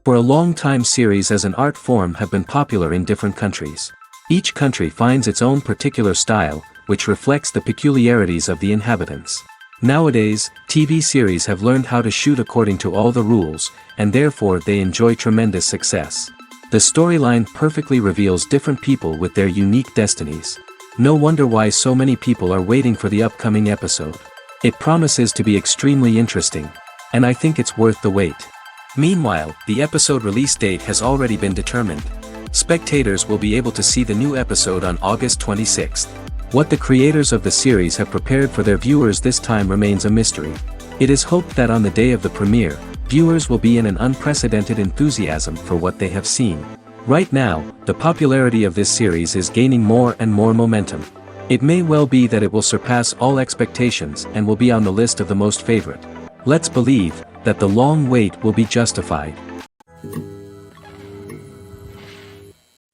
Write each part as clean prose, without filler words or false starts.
For a long time, series as an art form have been popular in different countries. Each country finds its own particular style, which reflects the peculiarities of the inhabitants. Nowadays, TV series have learned how to shoot according to all the rules, and therefore they enjoy tremendous success. The storyline perfectly reveals different people with their unique destinies. No wonder why so many people are waiting for the upcoming episode. It promises to be extremely interesting, and I think it's worth the wait. Meanwhile, the episode release date has already been determined. Spectators will be able to see the new episode on August 26th. What the creators of the series have prepared for their viewers this time remains a mystery. It is hoped that on the day of the premiere, viewers will be in an unprecedented enthusiasm for what they have seen. Right now, the popularity of this series is gaining more and more momentum. It may well be that it will surpass all expectations and will be on the list of the most favorite. Let's believe that the long wait will be justified.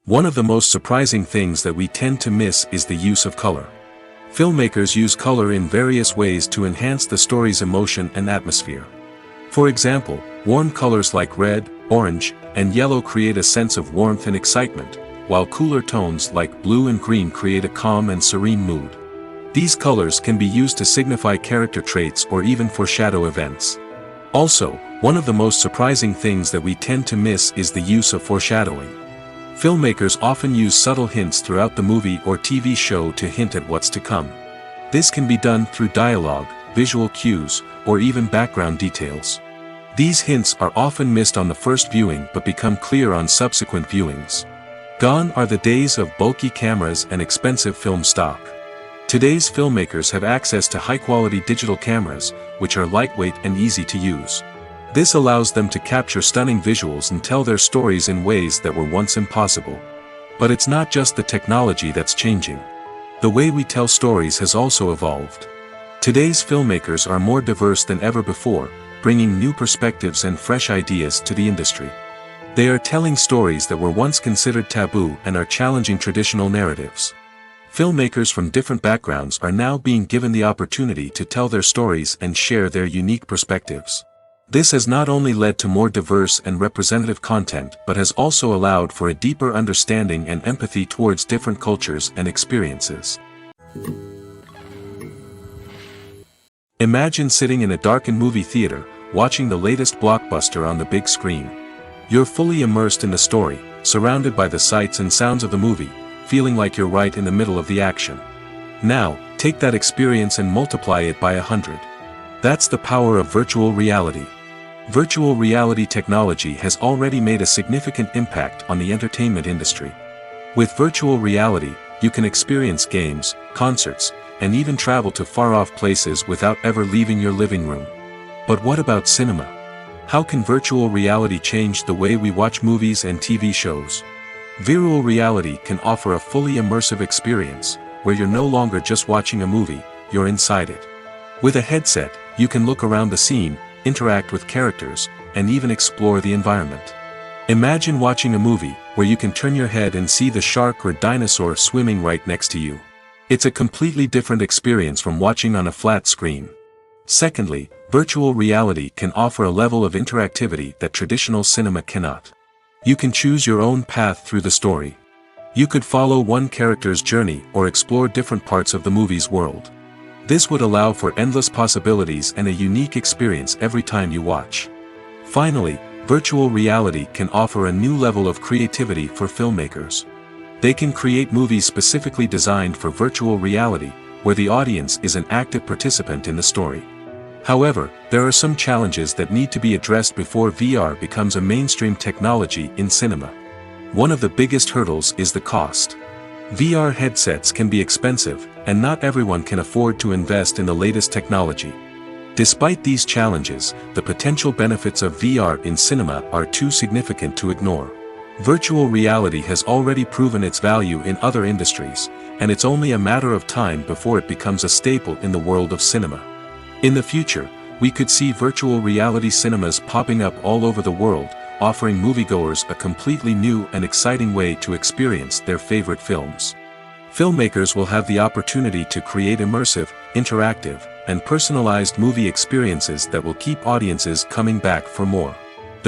One of the most surprising things that we tend to miss is the use of color. Filmmakers use color in various ways to enhance the story's emotion and atmosphere. For example, warm colors like red, orange, and yellow create a sense of warmth and excitement, while cooler tones like blue and green create a calm and serene mood. These colors can be used to signify character traits or even foreshadow events. Also, one of the most surprising things that we tend to miss is the use of foreshadowing. Filmmakers often use subtle hints throughout the movie or TV show to hint at what's to come. This can be done through dialogue, visual cues, or even background details. These hints are often missed on the first viewing but become clear on subsequent viewings. Gone are the days of bulky cameras and expensive film stock. Today's filmmakers have access to high-quality digital cameras, which are lightweight and easy to use. This allows them to capture stunning visuals and tell their stories in ways that were once impossible. But it's not just the technology that's changing. The way we tell stories has also evolved. Today's filmmakers are more diverse than ever before, bringing new perspectives and fresh ideas to the industry. They are telling stories that were once considered taboo and are challenging traditional narratives. Filmmakers from different backgrounds are now being given the opportunity to tell their stories and share their unique perspectives. This has not only led to more diverse and representative content but has also allowed for a deeper understanding and empathy towards different cultures and experiences. Imagine sitting in a darkened movie theater, watching the latest blockbuster on the big screen. You're fully immersed in the story, surrounded by the sights and sounds of the movie, feeling like you're right in the middle of the action. Now, take that experience and multiply it by 100. That's the power of virtual reality. Virtual reality technology has already made a significant impact on the entertainment industry. With virtual reality, you can experience games, concerts, and even travel to far-off places without ever leaving your living room. But what about cinema? How can virtual reality change the way we watch movies and TV shows? Virtual reality can offer a fully immersive experience, where you're no longer just watching a movie, you're inside it. With a headset, you can look around the scene, interact with characters, and even explore the environment. Imagine watching a movie where you can turn your head and see the shark or dinosaur swimming right next to you. It's a completely different experience from watching on a flat screen. Secondly, virtual reality can offer a level of interactivity that traditional cinema cannot. You can choose your own path through the story. You could follow one character's journey or explore different parts of the movie's world. This would allow for endless possibilities and a unique experience every time you watch. Finally, virtual reality can offer a new level of creativity for filmmakers. They can create movies specifically designed for virtual reality, where the audience is an active participant in the story. However, there are some challenges that need to be addressed before VR becomes a mainstream technology in cinema. One of the biggest hurdles is the cost. VR headsets can be expensive, and not everyone can afford to invest in the latest technology. Despite these challenges, the potential benefits of VR in cinema are too significant to ignore. Virtual reality has already proven its value in other industries, and it's only a matter of time before it becomes a staple in the world of cinema. In the future, we could see virtual reality cinemas popping up all over the world, offering moviegoers a completely new and exciting way to experience their favorite films. Filmmakers will have the opportunity to create immersive, interactive, and personalized movie experiences that will keep audiences coming back for more.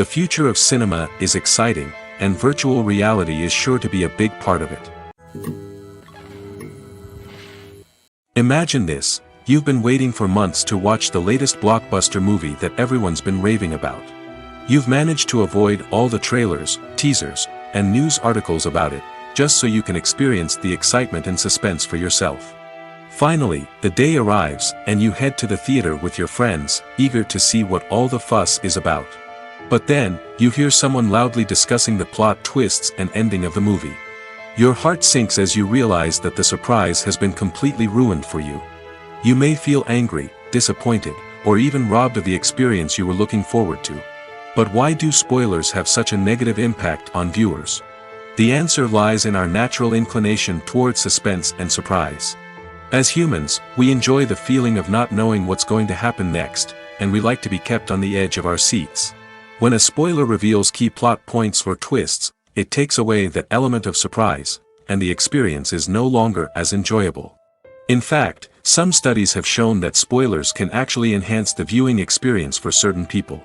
The future of cinema is exciting, and virtual reality is sure to be a big part of it. Imagine this, you've been waiting for months to watch the latest blockbuster movie that everyone's been raving about. You've managed to avoid all the trailers, teasers, and news articles about it, just so you can experience the excitement and suspense for yourself. Finally, the day arrives, and you head to the theater with your friends, eager to see what all the fuss is about. But then, you hear someone loudly discussing the plot twists and ending of the movie. Your heart sinks as you realize that the surprise has been completely ruined for you. You may feel angry, disappointed, or even robbed of the experience you were looking forward to. But why do spoilers have such a negative impact on viewers? The answer lies in our natural inclination towards suspense and surprise. As humans, we enjoy the feeling of not knowing what's going to happen next, and we like to be kept on the edge of our seats. When a spoiler reveals key plot points or twists, it takes away that element of surprise, and the experience is no longer as enjoyable. In fact, some studies have shown that spoilers can actually enhance the viewing experience for certain people.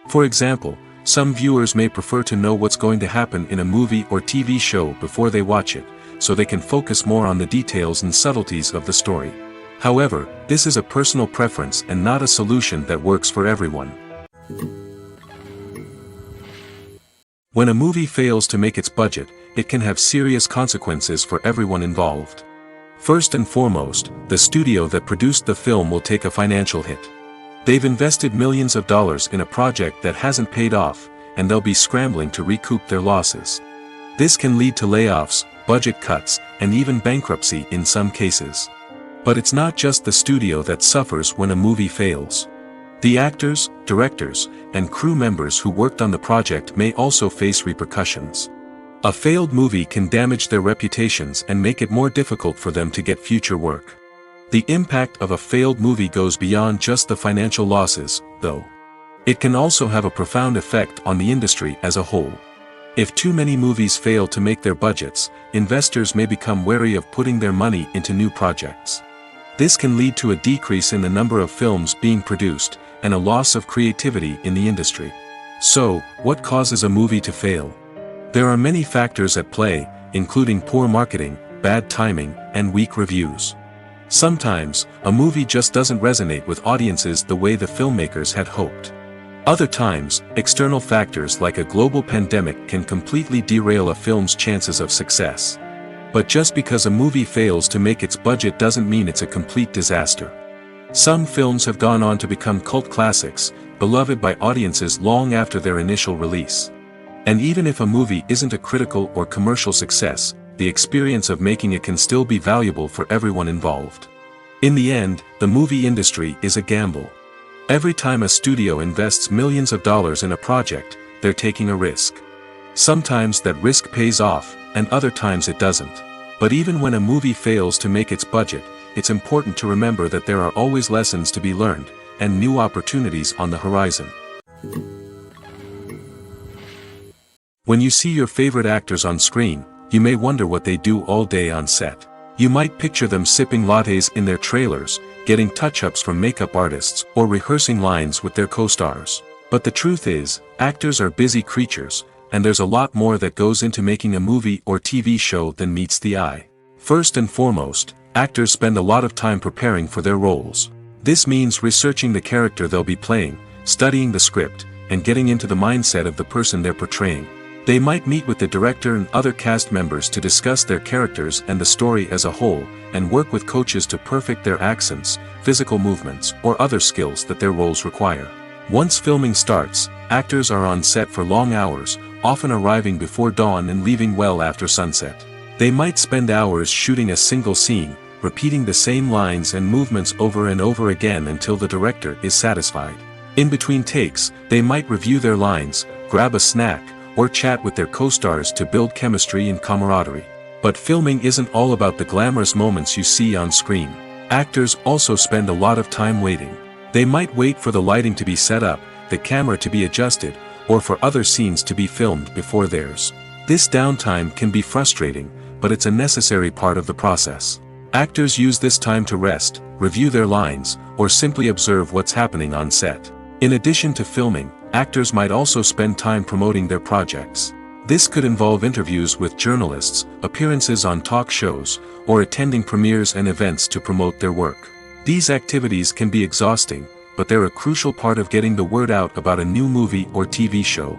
For example, some viewers may prefer to know what's going to happen in a movie or TV show before they watch it, so they can focus more on the details and subtleties of the story. However, this is a personal preference and not a solution that works for everyone. When a movie fails to make its budget, it can have serious consequences for everyone involved. First and foremost, the studio that produced the film will take a financial hit. They've invested millions of dollars in a project that hasn't paid off, and they'll be scrambling to recoup their losses. This can lead to layoffs, budget cuts, and even bankruptcy in some cases. But it's not just the studio that suffers when a movie fails. The actors, directors, and crew members who worked on the project may also face repercussions. A failed movie can damage their reputations and make it more difficult for them to get future work. The impact of a failed movie goes beyond just the financial losses, though. It can also have a profound effect on the industry as a whole. If too many movies fail to make their budgets, investors may become wary of putting their money into new projects. This can lead to a decrease in the number of films being produced, and a loss of creativity in the industry. So, what causes a movie to fail? There are many factors at play, including poor marketing, bad timing, and weak reviews. Sometimes, a movie just doesn't resonate with audiences the way the filmmakers had hoped. Other times, external factors like a global pandemic can completely derail a film's chances of success. But just because a movie fails to make its budget doesn't mean it's a complete disaster. Some films have gone on to become cult classics, beloved by audiences long after their initial release. And even if a movie isn't a critical or commercial success, the experience of making it can still be valuable for everyone involved. In the end, the movie industry is a gamble. Every time a studio invests millions of dollars in a project, they're taking a risk. Sometimes that risk pays off, and other times it doesn't. But even when a movie fails to make its budget, it's important to remember that there are always lessons to be learned, and new opportunities on the horizon. When you see your favorite actors on screen, you may wonder what they do all day on set. You might picture them sipping lattes in their trailers, getting touch-ups from makeup artists, or rehearsing lines with their co-stars. But the truth is, actors are busy creatures, and there's a lot more that goes into making a movie or TV show than meets the eye. First and foremost, actors spend a lot of time preparing for their roles. This means researching the character they'll be playing, studying the script, and getting into the mindset of the person they're portraying. They might meet with the director and other cast members to discuss their characters and the story as a whole, and work with coaches to perfect their accents, physical movements, or other skills that their roles require. Once filming starts, actors are on set for long hours, often arriving before dawn and leaving well after sunset. They might spend hours shooting a single scene, repeating the same lines and movements over and over again until the director is satisfied. In between takes, they might review their lines, grab a snack, or chat with their co-stars to build chemistry and camaraderie. But filming isn't all about the glamorous moments you see on screen. Actors also spend a lot of time waiting. They might wait for the lighting to be set up, the camera to be adjusted, or for other scenes to be filmed before theirs. This downtime can be frustrating, but it's a necessary part of the process. Actors use this time to rest, review their lines, or simply observe what's happening on set. In addition to filming, actors might also spend time promoting their projects. This could involve interviews with journalists, appearances on talk shows, or attending premieres and events to promote their work. These activities can be exhausting, but they're a crucial part of getting the word out about a new movie or TV show.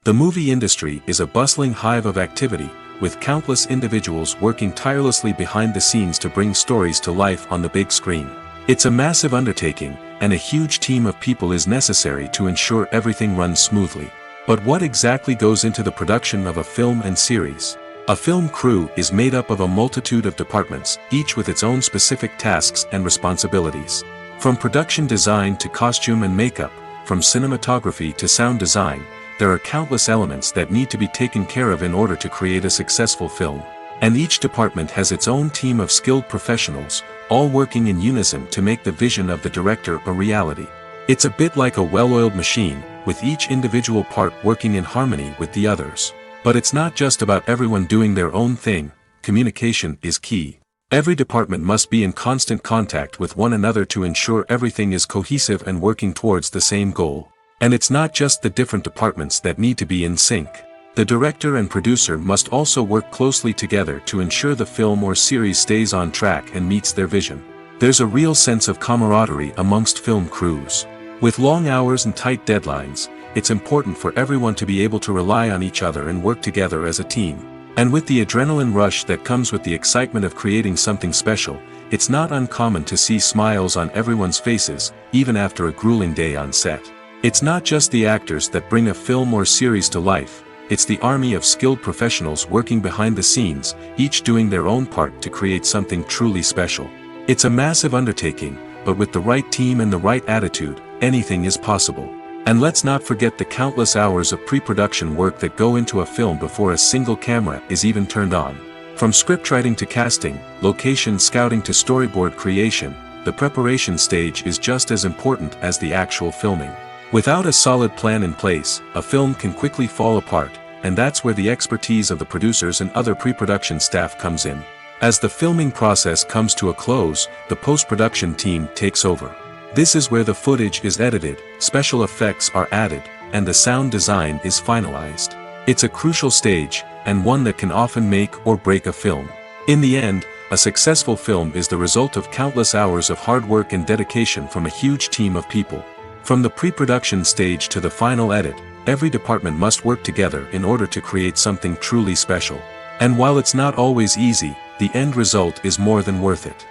The movie industry is a bustling hive of activity, with countless individuals working tirelessly behind the scenes to bring stories to life on the big screen. It's a massive undertaking, and a huge team of people is necessary to ensure everything runs smoothly. But what exactly goes into the production of a film and series? A film crew is made up of a multitude of departments, each with its own specific tasks and responsibilities. From production design to costume and makeup, from cinematography to sound design, there are countless elements that need to be taken care of in order to create a successful film. And each department has its own team of skilled professionals, all working in unison to make the vision of the director a reality. It's a bit like a well-oiled machine, with each individual part working in harmony with the others. But it's not just about everyone doing their own thing. Communication is key. Every department must be in constant contact with one another to ensure everything is cohesive and working towards the same goal. And it's not just the different departments that need to be in sync. The director and producer must also work closely together to ensure the film or series stays on track and meets their vision. There's a real sense of camaraderie amongst film crews. With long hours and tight deadlines, it's important for everyone to be able to rely on each other and work together as a team. And with the adrenaline rush that comes with the excitement of creating something special, it's not uncommon to see smiles on everyone's faces, even after a grueling day on set. It's not just the actors that bring a film or series to life. It's the army of skilled professionals working behind the scenes, each doing their own part to create something truly special. It's a massive undertaking, but with the right team and the right attitude, anything is possible. And let's not forget the countless hours of pre-production work that go into a film before a single camera is even turned on. From scriptwriting to casting, location scouting to storyboard creation, the preparation stage is just as important as the actual filming. Without a solid plan in place, a film can quickly fall apart, and that's where the expertise of the producers and other pre-production staff comes in. As the filming process comes to a close, the post-production team takes over. This is where the footage is edited, special effects are added, and the sound design is finalized. It's a crucial stage, and one that can often make or break a film. In the end, a successful film is the result of countless hours of hard work and dedication from a huge team of people. From the pre-production stage to the final edit, every department must work together in order to create something truly special. And while it's not always easy, the end result is more than worth it.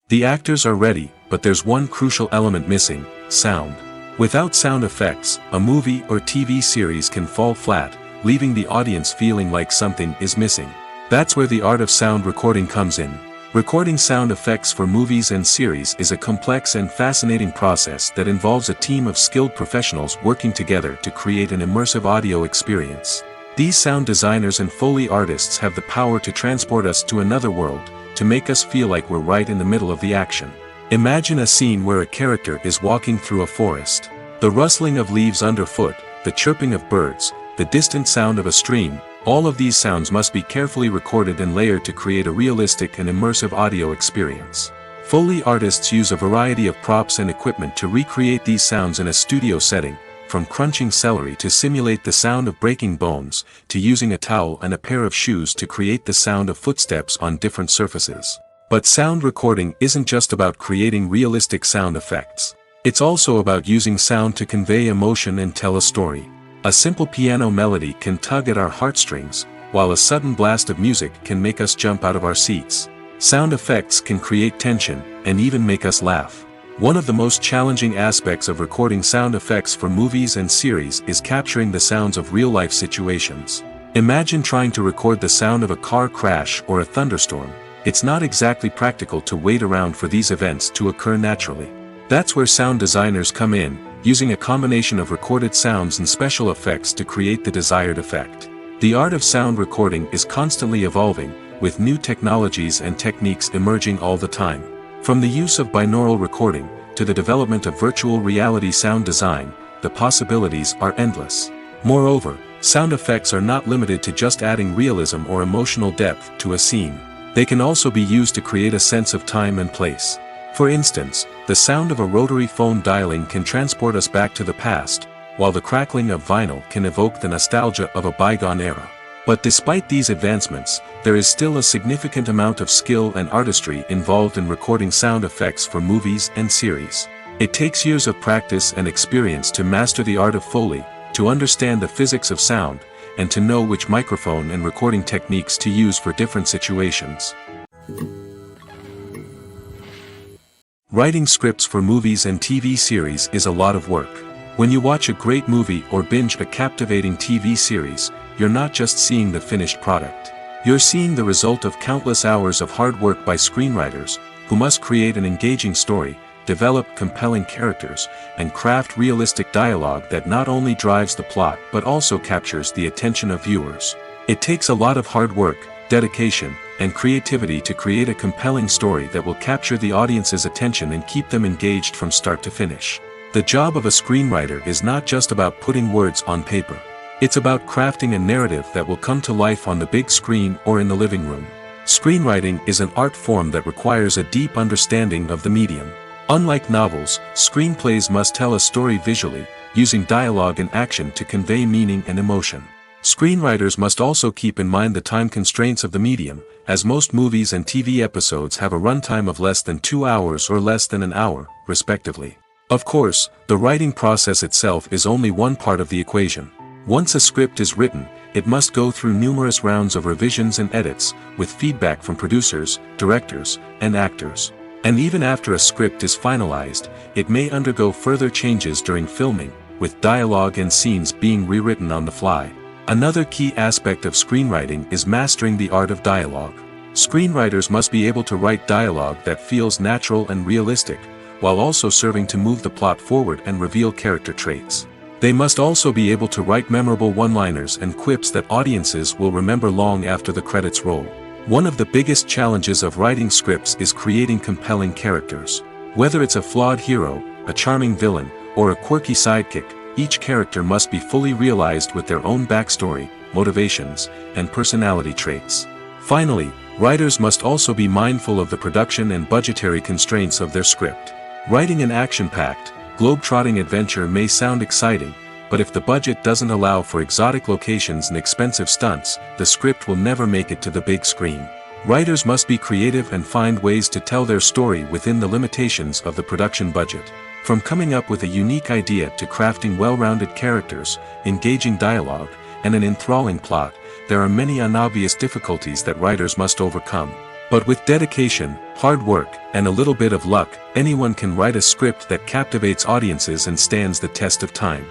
The actors are ready, but there's one crucial element missing: sound. Without sound effects, a movie or TV series can fall flat, leaving the audience feeling like something is missing. That's where the art of sound recording comes in. Recording sound effects for movies and series is a complex and fascinating process that involves a team of skilled professionals working together to create an immersive audio experience. These sound designers and Foley artists have the power to transport us to another world, to make us feel like we're right in the middle of the action. Imagine a scene where a character is walking through a forest. The rustling of leaves underfoot, the chirping of birds, the distant sound of a stream, all of these sounds must be carefully recorded and layered to create a realistic and immersive audio experience. Foley artists use a variety of props and equipment to recreate these sounds in a studio setting, from crunching celery to simulate the sound of breaking bones, to using a towel and a pair of shoes to create the sound of footsteps on different surfaces. But sound recording isn't just about creating realistic sound effects. It's also about using sound to convey emotion and tell a story. A simple piano melody can tug at our heartstrings, while a sudden blast of music can make us jump out of our seats. Sound effects can create tension, and even make us laugh. One of the most challenging aspects of recording sound effects for movies and series is capturing the sounds of real-life situations. Imagine trying to record the sound of a car crash or a thunderstorm. It's not exactly practical to wait around for these events to occur naturally. That's where sound designers come in, using a combination of recorded sounds and special effects to create the desired effect. The art of sound recording is constantly evolving, with new technologies and techniques emerging all the time. From the use of binaural recording, to the development of virtual reality sound design, the possibilities are endless. Moreover, sound effects are not limited to just adding realism or emotional depth to a scene. They can also be used to create a sense of time and place. For instance, the sound of a rotary phone dialing can transport us back to the past, while the crackling of vinyl can evoke the nostalgia of a bygone era. But despite these advancements, there is still a significant amount of skill and artistry involved in recording sound effects for movies and series. It takes years of practice and experience to master the art of Foley, to understand the physics of sound, and to know which microphone and recording techniques to use for different situations. Writing scripts for movies and TV series is a lot of work. When you watch a great movie or binge a captivating TV series, you're not just seeing the finished product. You're seeing the result of countless hours of hard work by screenwriters, who must create an engaging story, develop compelling characters, and craft realistic dialogue that not only drives the plot but also captures the attention of viewers. It takes a lot of hard work, dedication, and creativity to create a compelling story that will capture the audience's attention and keep them engaged from start to finish. The job of a screenwriter is not just about putting words on paper. It's about crafting a narrative that will come to life on the big screen or in the living room. Screenwriting is an art form that requires a deep understanding of the medium. Unlike novels, screenplays must tell a story visually, using dialogue and action to convey meaning and emotion. Screenwriters must also keep in mind the time constraints of the medium, as most movies and TV episodes have a runtime of less than 2 hours or less than an hour, respectively. Of course, the writing process itself is only one part of the equation. Once a script is written, it must go through numerous rounds of revisions and edits, with feedback from producers, directors, and actors. And even after a script is finalized, it may undergo further changes during filming, with dialogue and scenes being rewritten on the fly. Another key aspect of screenwriting is mastering the art of dialogue. Screenwriters must be able to write dialogue that feels natural and realistic, while also serving to move the plot forward and reveal character traits. They must also be able to write memorable one-liners and quips that audiences will remember long after the credits roll. One of the biggest challenges of writing scripts is creating compelling characters. Whether it's a flawed hero, a charming villain, or a quirky sidekick, each character must be fully realized with their own backstory, motivations, and personality traits. Finally, writers must also be mindful of the production and budgetary constraints of their script. Writing an action-packed, globe-trotting adventure may sound exciting, but if the budget doesn't allow for exotic locations and expensive stunts, the script will never make it to the big screen. Writers must be creative and find ways to tell their story within the limitations of the production budget. From coming up with a unique idea to crafting well-rounded characters, engaging dialogue, and an enthralling plot, there are many unobvious difficulties that writers must overcome. But with dedication, hard work, and a little bit of luck, anyone can write a script that captivates audiences and stands the test of time.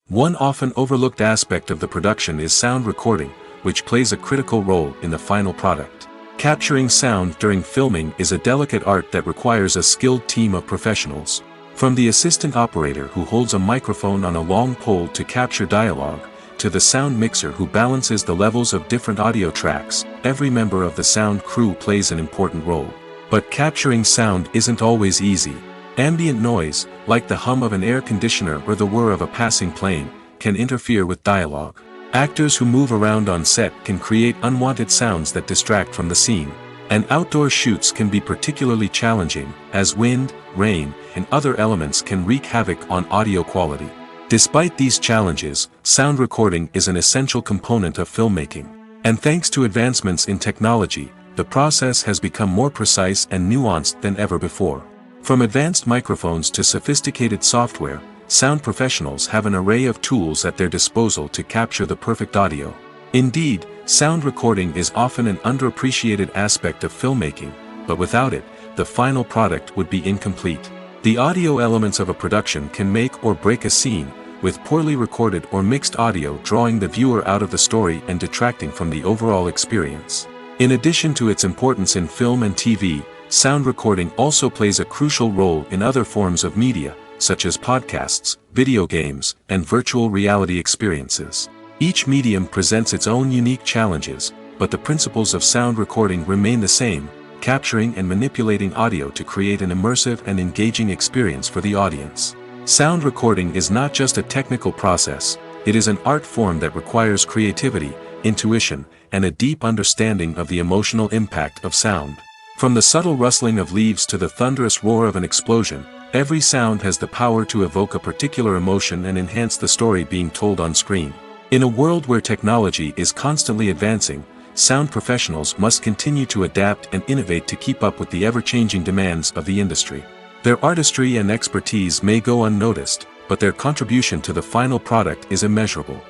One often overlooked aspect of the production is sound recording, which plays a critical role in the final product. Capturing sound during filming is a delicate art that requires a skilled team of professionals. From the assistant operator who holds a microphone on a long pole to capture dialogue, to the sound mixer who balances the levels of different audio tracks, every member of the sound crew plays an important role. But capturing sound isn't always easy. Ambient noise, like the hum of an air conditioner or the whir of a passing plane, can interfere with dialogue. Actors who move around on set can create unwanted sounds that distract from the scene. And outdoor shoots can be particularly challenging, as wind, rain, and other elements can wreak havoc on audio quality. Despite these challenges, sound recording is an essential component of filmmaking. And thanks to advancements in technology, the process has become more precise and nuanced than ever before. From advanced microphones to sophisticated software, sound professionals have an array of tools at their disposal to capture the perfect audio. Indeed, sound recording is often an underappreciated aspect of filmmaking, but without it, the final product would be incomplete. The audio elements of a production can make or break a scene, with poorly recorded or mixed audio drawing the viewer out of the story and detracting from the overall experience. In addition to its importance in film and TV, sound recording also plays a crucial role in other forms of media, such as podcasts, video games, and virtual reality experiences. Each medium presents its own unique challenges, but the principles of sound recording remain the same, capturing and manipulating audio to create an immersive and engaging experience for the audience. Sound recording is not just a technical process, it is an art form that requires creativity, intuition, and a deep understanding of the emotional impact of sound. From the subtle rustling of leaves to the thunderous roar of an explosion, every sound has the power to evoke a particular emotion and enhance the story being told on screen. In a world where technology is constantly advancing, sound professionals must continue to adapt and innovate to keep up with the ever-changing demands of the industry. Their artistry and expertise may go unnoticed, but their contribution to the final product is immeasurable.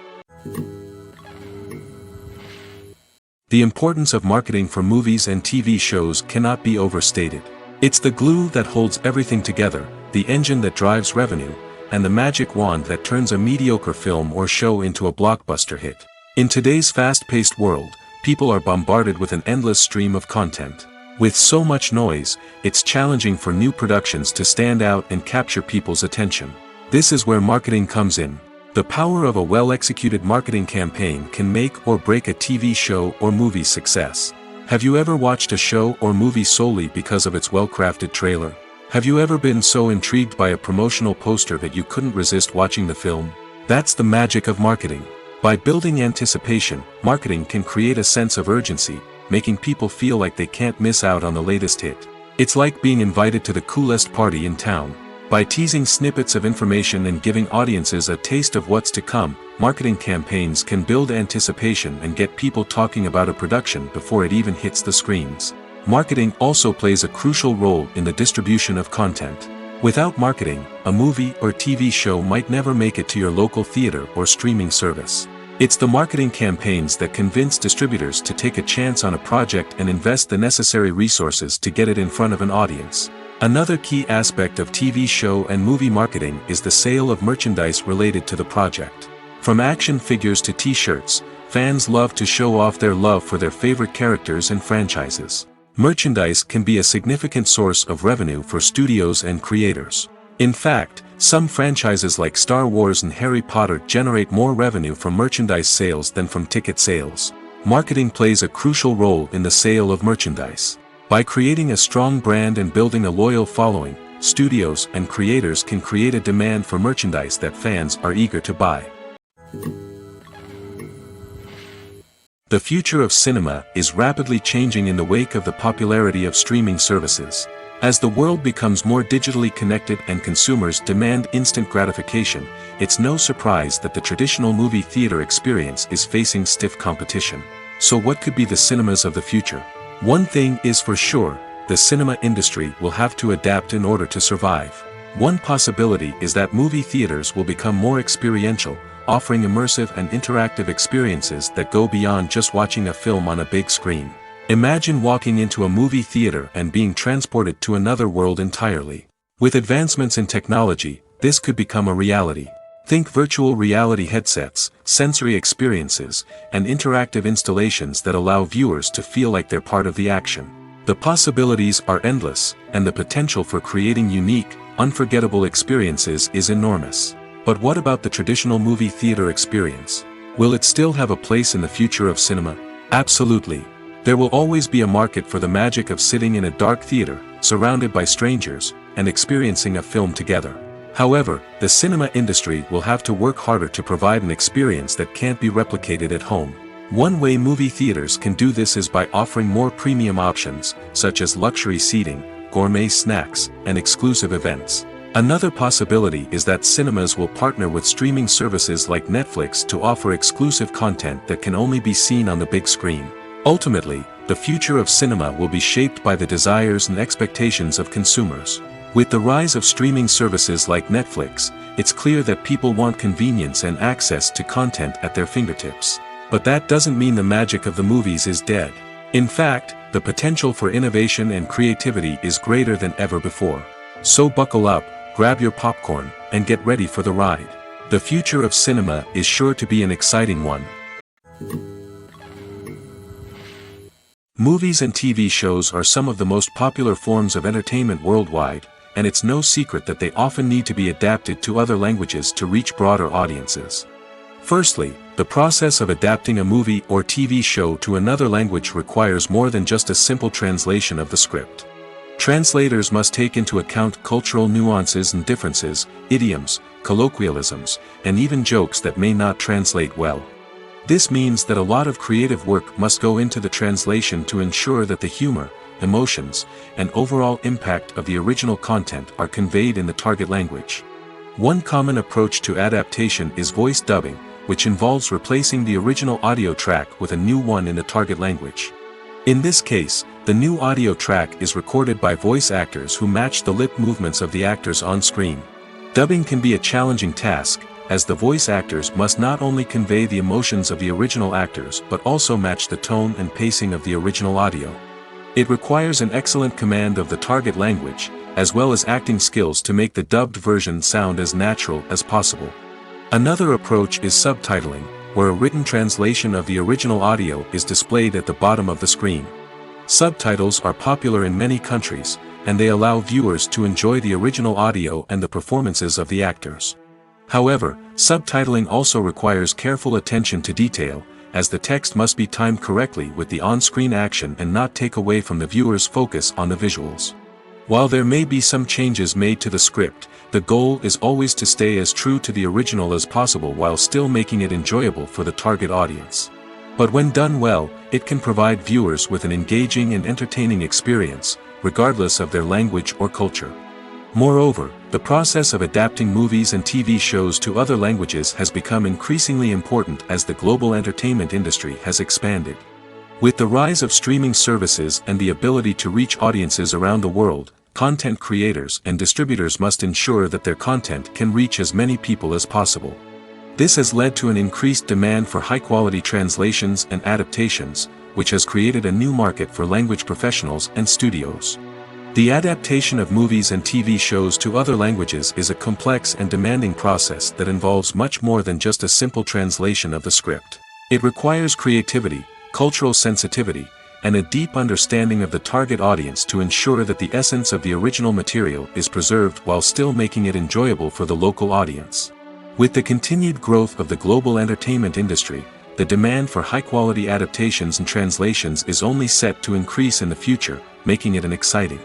The importance of marketing for movies and TV shows cannot be overstated. It's the glue that holds everything together, the engine that drives revenue, and the magic wand that turns a mediocre film or show into a blockbuster hit. In today's fast-paced world, people are bombarded with an endless stream of content. With so much noise, it's challenging for new productions to stand out and capture people's attention. This is where marketing comes in. The power of a well-executed marketing campaign can make or break a TV show or movie's success. Have you ever watched a show or movie solely because of its well-crafted trailer? Have you ever been so intrigued by a promotional poster that you couldn't resist watching the film? That's the magic of marketing. By building anticipation, marketing can create a sense of urgency, making people feel like they can't miss out on the latest hit. It's like being invited to the coolest party in town. By teasing snippets of information and giving audiences a taste of what's to come, marketing campaigns can build anticipation and get people talking about a production before it even hits the screens. Marketing also plays a crucial role in the distribution of content. Without marketing, a movie or TV show might never make it to your local theater or streaming service. It's the marketing campaigns that convince distributors to take a chance on a project and invest the necessary resources to get it in front of an audience. Another key aspect of TV show and movie marketing is the sale of merchandise related to the project. From action figures to t-shirts, fans love to show off their love for their favorite characters and franchises. Merchandise can be a significant source of revenue for studios and creators. In fact, some franchises like Star Wars and Harry Potter generate more revenue from merchandise sales than from ticket sales. Marketing plays a crucial role in the sale of merchandise. By creating a strong brand and building a loyal following, studios and creators can create a demand for merchandise that fans are eager to buy. The future of cinema is rapidly changing in the wake of the popularity of streaming services. As the world becomes more digitally connected and consumers demand instant gratification, it's no surprise that the traditional movie theater experience is facing stiff competition. So what could be the cinemas of the future? One thing is for sure, the cinema industry will have to adapt in order to survive. One possibility is that movie theaters will become more experiential, offering immersive and interactive experiences that go beyond just watching a film on a big screen. Imagine walking into a movie theater and being transported to another world entirely. With advancements in technology, this could become a reality. Think virtual reality headsets, sensory experiences, and interactive installations that allow viewers to feel like they're part of the action. The possibilities are endless, and the potential for creating unique, unforgettable experiences is enormous. But what about the traditional movie theater experience? Will it still have a place in the future of cinema? Absolutely. There will always be a market for the magic of sitting in a dark theater, surrounded by strangers, and experiencing a film together. However, the cinema industry will have to work harder to provide an experience that can't be replicated at home. One way movie theaters can do this is by offering more premium options, such as luxury seating, gourmet snacks, and exclusive events. Another possibility is that cinemas will partner with streaming services like Netflix to offer exclusive content that can only be seen on the big screen. Ultimately, the future of cinema will be shaped by the desires and expectations of consumers. With the rise of streaming services like Netflix, it's clear that people want convenience and access to content at their fingertips. But that doesn't mean the magic of the movies is dead. In fact, the potential for innovation and creativity is greater than ever before. So buckle up, grab your popcorn, and get ready for the ride. The future of cinema is sure to be an exciting one. Movies and TV shows are some of the most popular forms of entertainment worldwide, and it's no secret that they often need to be adapted to other languages to reach broader audiences. Firstly, the process of adapting a movie or TV show to another language requires more than just a simple translation of the script. Translators must take into account cultural nuances and differences, idioms, colloquialisms, and even jokes that may not translate well. This means that a lot of creative work must go into the translation to ensure that the humor, emotions, and overall impact of the original content are conveyed in the target language. One common approach to adaptation is voice dubbing, which involves replacing the original audio track with a new one in the target language. In this case, the new audio track is recorded by voice actors who match the lip movements of the actors on screen. Dubbing can be a challenging task, as the voice actors must not only convey the emotions of the original actors but also match the tone and pacing of the original audio. It requires an excellent command of the target language, as well as acting skills to make the dubbed version sound as natural as possible. Another approach is subtitling, where a written translation of the original audio is displayed at the bottom of the screen. Subtitles are popular in many countries, and they allow viewers to enjoy the original audio and the performances of the actors. However, subtitling also requires careful attention to detail, as the text must be timed correctly with the on-screen action and not take away from the viewer's focus on the visuals. While there may be some changes made to the script, the goal is always to stay as true to the original as possible while still making it enjoyable for the target audience. But when done well, it can provide viewers with an engaging and entertaining experience, regardless of their language or culture. Moreover, the process of adapting movies and TV shows to other languages has become increasingly important as the global entertainment industry has expanded. With the rise of streaming services and the ability to reach audiences around the world, content creators and distributors must ensure that their content can reach as many people as possible. This has led to an increased demand for high-quality translations and adaptations, which has created a new market for language professionals and studios. The adaptation of movies and TV shows to other languages is a complex and demanding process that involves much more than just a simple translation of the script. It requires creativity, cultural sensitivity, and a deep understanding of the target audience to ensure that the essence of the original material is preserved while still making it enjoyable for the local audience. With the continued growth of the global entertainment industry, the demand for high-quality adaptations and translations is only set to increase in the future, making it an exciting.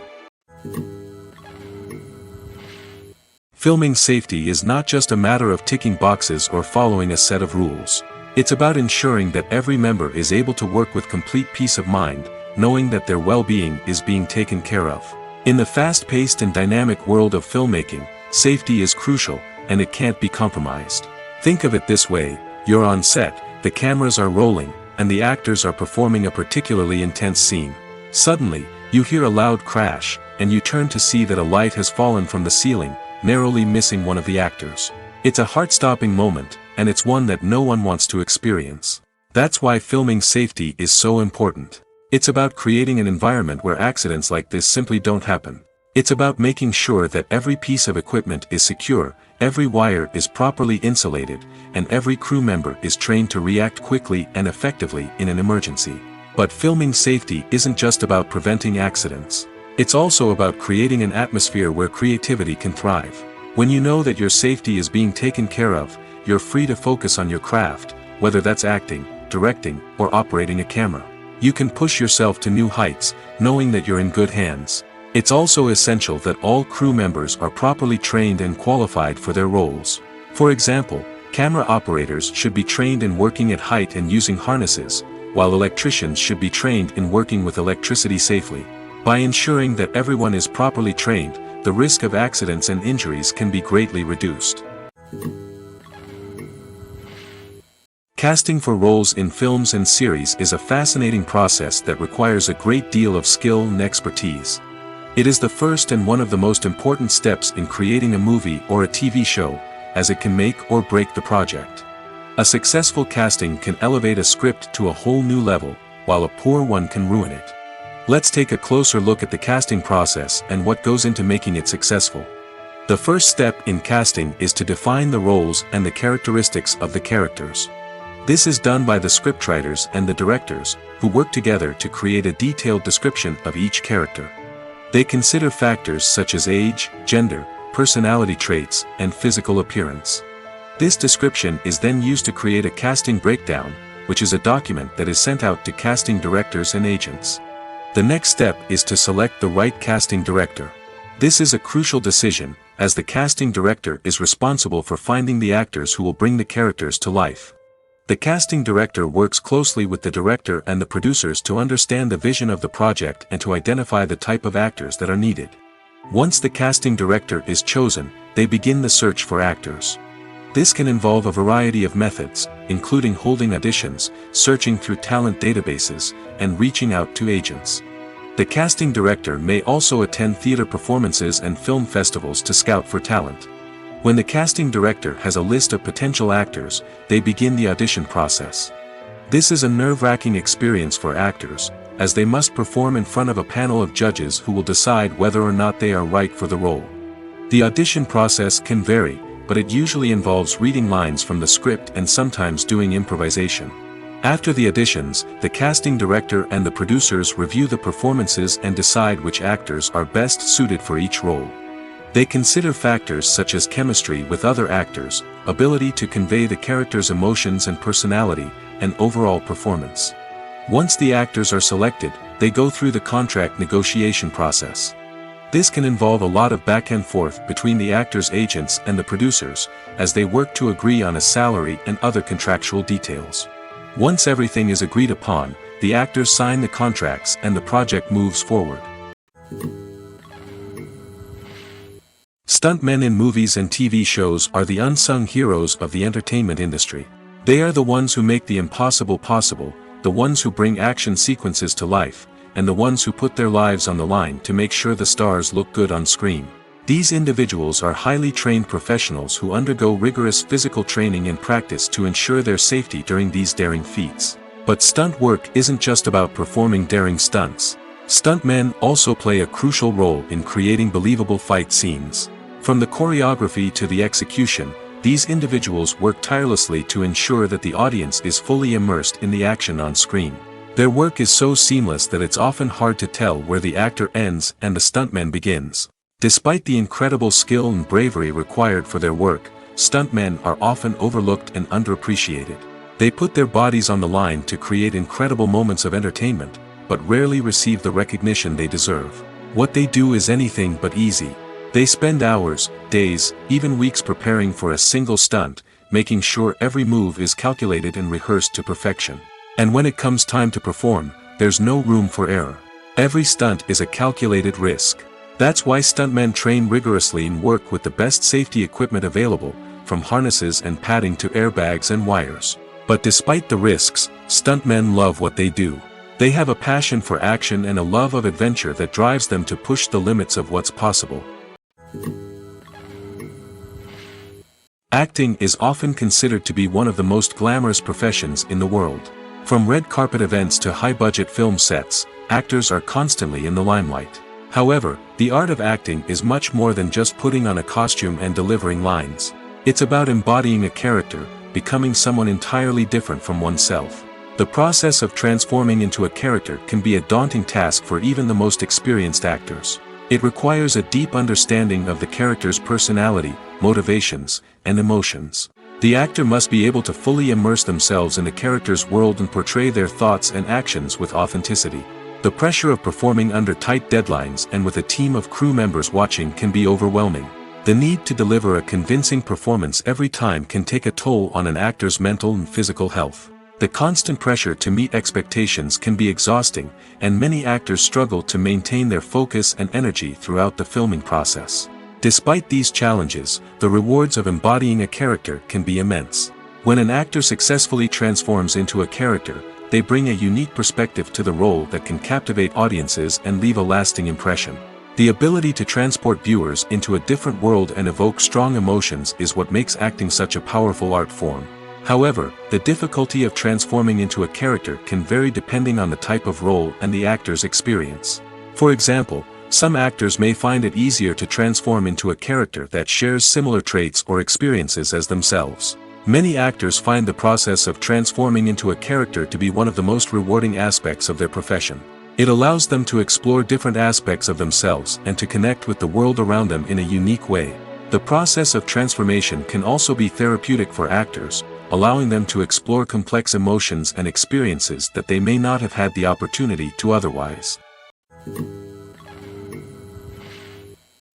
Filming safety is not just a matter of ticking boxes or following a set of rules. It's about ensuring that every member is able to work with complete peace of mind, knowing that their well-being is being taken care of. In the fast-paced and dynamic world of filmmaking, safety is crucial, and it can't be compromised. Think of it this way: you're on set, the cameras are rolling, and the actors are performing a particularly intense scene. Suddenly, you hear a loud crash, and you turn to see that a light has fallen from the ceiling, narrowly missing one of the actors. It's a heart-stopping moment, and it's one that no one wants to experience. That's why filming safety is so important. It's about creating an environment where accidents like this simply don't happen. It's about making sure that every piece of equipment is secure, every wire is properly insulated, and every crew member is trained to react quickly and effectively in an emergency. But filming safety isn't just about preventing accidents. It's also about creating an atmosphere where creativity can thrive. When you know that your safety is being taken care of, you're free to focus on your craft, whether that's acting, directing, or operating a camera. You can push yourself to new heights, knowing that you're in good hands. It's also essential that all crew members are properly trained and qualified for their roles. For example, camera operators should be trained in working at height and using harnesses, while electricians should be trained in working with electricity safely. By ensuring that everyone is properly trained, the risk of accidents and injuries can be greatly reduced. Casting for roles in films and series is a fascinating process that requires a great deal of skill and expertise. It is the first and one of the most important steps in creating a movie or a TV show, as it can make or break the project. A successful casting can elevate a script to a whole new level, while a poor one can ruin it. Let's take a closer look at the casting process and what goes into making it successful. The first step in casting is to define the roles and the characteristics of the characters. This is done by the scriptwriters and the directors, who work together to create a detailed description of each character. They consider factors such as age, gender, personality traits, and physical appearance. This description is then used to create a casting breakdown, which is a document that is sent out to casting directors and agents. The next step is to select the right casting director. This is a crucial decision, as the casting director is responsible for finding the actors who will bring the characters to life. The casting director works closely with the director and the producers to understand the vision of the project and to identify the type of actors that are needed. Once the casting director is chosen, they begin the search for actors. This can involve a variety of methods, including holding auditions, searching through talent databases, and reaching out to agents. The casting director may also attend theater performances and film festivals to scout for talent. When the casting director has a list of potential actors, they begin the audition process. This is a nerve-wracking experience for actors, as they must perform in front of a panel of judges who will decide whether or not they are right for the role. The audition process can vary, but it usually involves reading lines from the script and sometimes doing improvisation. After the auditions, the casting director and the producers review the performances and decide which actors are best suited for each role. They consider factors such as chemistry with other actors, ability to convey the character's emotions and personality, and overall performance. Once the actors are selected, they go through the contract negotiation process. This can involve a lot of back and forth between the actors' agents and the producers, as they work to agree on a salary and other contractual details. Once everything is agreed upon, the actors sign the contracts and the project moves forward. Stuntmen in movies and TV shows are the unsung heroes of the entertainment industry. They are the ones who make the impossible possible, the ones who bring action sequences to life, and the ones who put their lives on the line to make sure the stars look good on screen. These individuals are highly trained professionals who undergo rigorous physical training and practice to ensure their safety during these daring feats. But stunt work isn't just about performing daring stunts. Stuntmen also play a crucial role in creating believable fight scenes. From the choreography to the execution, these individuals work tirelessly to ensure that the audience is fully immersed in the action on screen. Their work is so seamless that it's often hard to tell where the actor ends and the stuntman begins. Despite the incredible skill and bravery required for their work, stuntmen are often overlooked and underappreciated. They put their bodies on the line to create incredible moments of entertainment, but rarely receive the recognition they deserve. What they do is anything but easy. They spend hours, days, even weeks preparing for a single stunt, making sure every move is calculated and rehearsed to perfection. And when it comes time to perform, there's no room for error. Every stunt is a calculated risk. That's why stuntmen train rigorously and work with the best safety equipment available, from harnesses and padding to airbags and wires. But despite the risks, stuntmen love what they do. They have a passion for action and a love of adventure that drives them to push the limits of what's possible. Acting is often considered to be one of the most glamorous professions in the world. From red carpet events to high-budget film sets, actors are constantly in the limelight. However, the art of acting is much more than just putting on a costume and delivering lines. It's about embodying a character, becoming someone entirely different from oneself. The process of transforming into a character can be a daunting task for even the most experienced actors. It requires a deep understanding of the character's personality, motivations, and emotions. The actor must be able to fully immerse themselves in the character's world and portray their thoughts and actions with authenticity. The pressure of performing under tight deadlines and with a team of crew members watching can be overwhelming. The need to deliver a convincing performance every time can take a toll on an actor's mental and physical health. The constant pressure to meet expectations can be exhausting, and many actors struggle to maintain their focus and energy throughout the filming process. Despite these challenges, the rewards of embodying a character can be immense. When an actor successfully transforms into a character, they bring a unique perspective to the role that can captivate audiences and leave a lasting impression. The ability to transport viewers into a different world and evoke strong emotions is what makes acting such a powerful art form. However, the difficulty of transforming into a character can vary depending on the type of role and the actor's experience. For example, some actors may find it easier to transform into a character that shares similar traits or experiences as themselves. Many actors find the process of transforming into a character to be one of the most rewarding aspects of their profession. It allows them to explore different aspects of themselves and to connect with the world around them in a unique way. The process of transformation can also be therapeutic for actors, allowing them to explore complex emotions and experiences that they may not have had the opportunity to otherwise.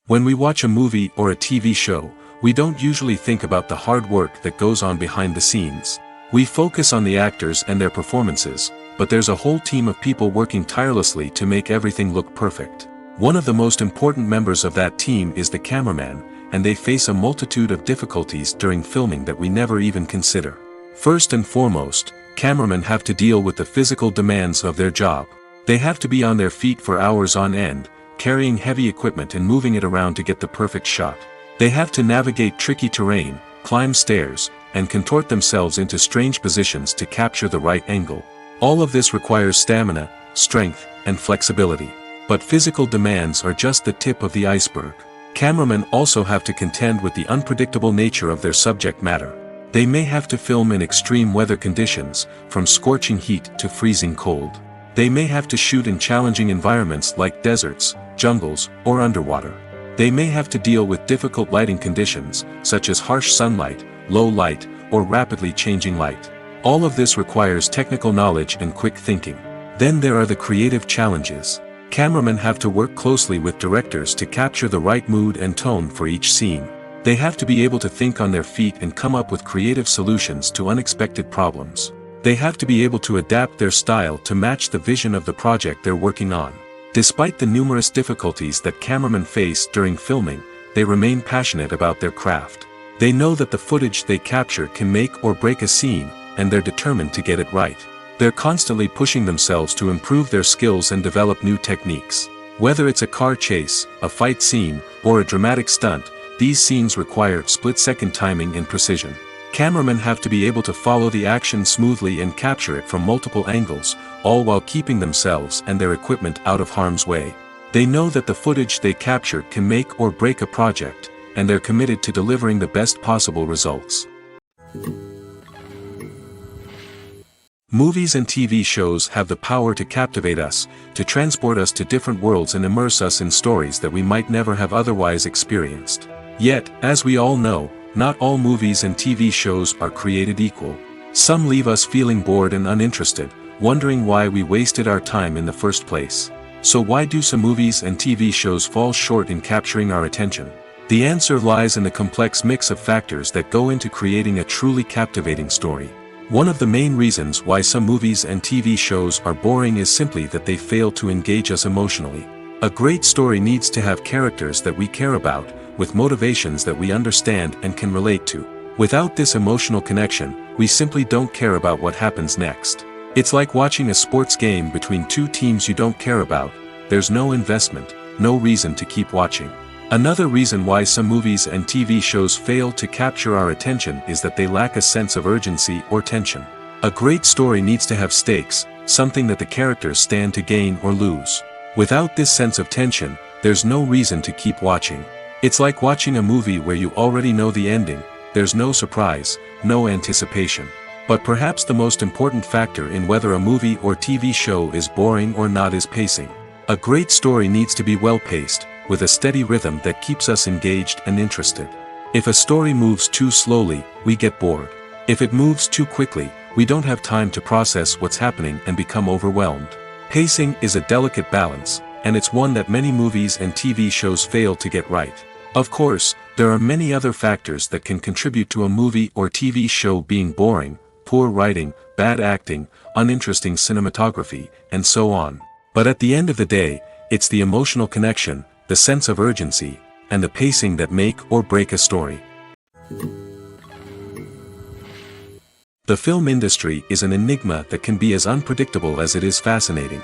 When we watch a movie or a TV show, we don't usually think about the hard work that goes on behind the scenes. We focus on the actors and their performances, but there's a whole team of people working tirelessly to make everything look perfect. One of the most important members of that team is the cameraman, and they face a multitude of difficulties during filming that we never even consider. First and foremost, cameramen have to deal with the physical demands of their job. They have to be on their feet for hours on end, carrying heavy equipment and moving it around to get the perfect shot. They have to navigate tricky terrain, climb stairs, and contort themselves into strange positions to capture the right angle. All of this requires stamina, strength, and flexibility. But physical demands are just the tip of the iceberg. Cameramen also have to contend with the unpredictable nature of their subject matter. They may have to film in extreme weather conditions, from scorching heat to freezing cold. They may have to shoot in challenging environments like deserts, jungles, or underwater. They may have to deal with difficult lighting conditions, such as harsh sunlight, low light, or rapidly changing light. All of this requires technical knowledge and quick thinking. Then there are the creative challenges. Cameramen have to work closely with directors to capture the right mood and tone for each scene. They have to be able to think on their feet and come up with creative solutions to unexpected problems. They have to be able to adapt their style to match the vision of the project they're working on. Despite the numerous difficulties that cameramen face during filming, they remain passionate about their craft. They know that the footage they capture can make or break a scene, and they're determined to get it right. They're constantly pushing themselves to improve their skills and develop new techniques. Whether it's a car chase, a fight scene, or a dramatic stunt, these scenes require split-second timing and precision. Cameramen have to be able to follow the action smoothly and capture it from multiple angles, all while keeping themselves and their equipment out of harm's way. They know that the footage they capture can make or break a project, and they're committed to delivering the best possible results. Movies and TV shows have the power to captivate us, to transport us to different worlds and immerse us in stories that we might never have otherwise experienced. Yet, as we all know, not all movies and TV shows are created equal. Some leave us feeling bored and uninterested, wondering why we wasted our time in the first place. So why do some movies and TV shows fall short in capturing our attention? The answer lies in the complex mix of factors that go into creating a truly captivating story. One of the main reasons why some movies and TV shows are boring is simply that they fail to engage us emotionally. A great story needs to have characters that we care about, with motivations that we understand and can relate to. Without this emotional connection, we simply don't care about what happens next. It's like watching a sports game between two teams you don't care about. There's no investment, no reason to keep watching. Another reason why some movies and TV shows fail to capture our attention is that they lack a sense of urgency or tension. A great story needs to have stakes, something that the characters stand to gain or lose. Without this sense of tension, there's no reason to keep watching. It's like watching a movie where you already know the ending. There's no surprise, no anticipation. But perhaps the most important factor in whether a movie or TV show is boring or not is pacing. A great story needs to be well-paced, with a steady rhythm that keeps us engaged and interested. If a story moves too slowly, we get bored. If it moves too quickly, we don't have time to process what's happening and become overwhelmed. Pacing is a delicate balance, and it's one that many movies and TV shows fail to get right. Of course, there are many other factors that can contribute to a movie or TV show being boring: poor writing, bad acting, uninteresting cinematography, and so on. But at the end of the day, it's the emotional connection, the sense of urgency, and the pacing that make or break a story. The film industry is an enigma that can be as unpredictable as it is fascinating.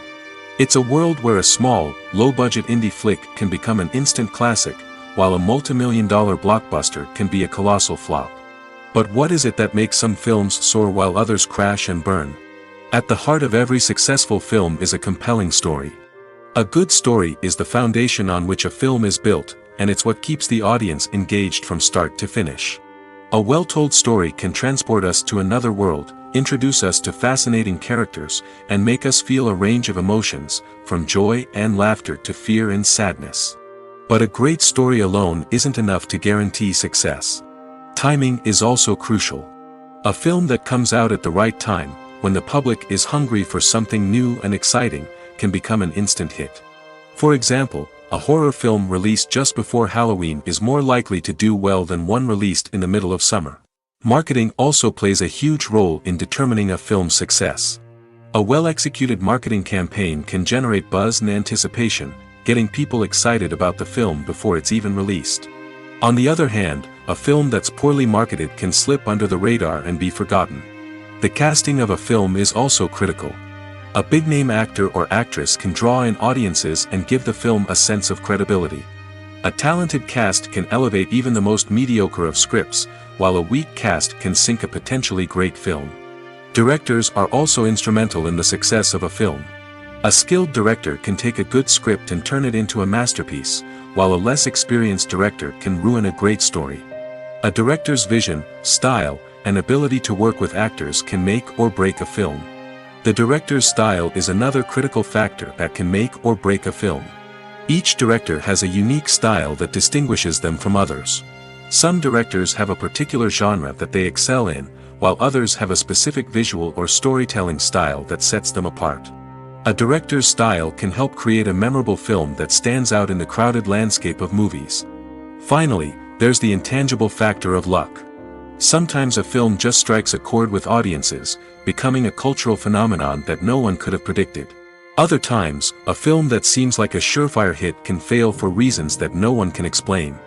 It's a world where a small, low-budget indie flick can become an instant classic, while a multi-million-dollar blockbuster can be a colossal flop. But what is it that makes some films soar while others crash and burn? At the heart of every successful film is a compelling story. A good story is the foundation on which a film is built, and it's what keeps the audience engaged from start to finish. A well-told story can transport us to another world, introduce us to fascinating characters, and make us feel a range of emotions, from joy and laughter to fear and sadness. But a great story alone isn't enough to guarantee success. Timing is also crucial. A film that comes out at the right time, when the public is hungry for something new and exciting, can become an instant hit. For example, a horror film released just before Halloween is more likely to do well than one released in the middle of summer. Marketing also plays a huge role in determining a film's success. A well-executed marketing campaign can generate buzz and anticipation, getting people excited about the film before it's even released. On the other hand, a film that's poorly marketed can slip under the radar and be forgotten. The casting of a film is also critical. A big-name actor or actress can draw in audiences and give the film a sense of credibility. A talented cast can elevate even the most mediocre of scripts, while a weak cast can sink a potentially great film. Directors are also instrumental in the success of a film. A skilled director can take a good script and turn it into a masterpiece, while a less experienced director can ruin a great story. A director's vision, style, and ability to work with actors can make or break a film. The director's style is another critical factor that can make or break a film. Each director has a unique style that distinguishes them from others. Some directors have a particular genre that they excel in, while others have a specific visual or storytelling style that sets them apart. A director's style can help create a memorable film that stands out in the crowded landscape of movies. Finally, there's the intangible factor of luck. Sometimes a film just strikes a chord with audiences, becoming a cultural phenomenon that no one could have predicted. Other times, a film that seems like a surefire hit can fail for reasons that no one can explain.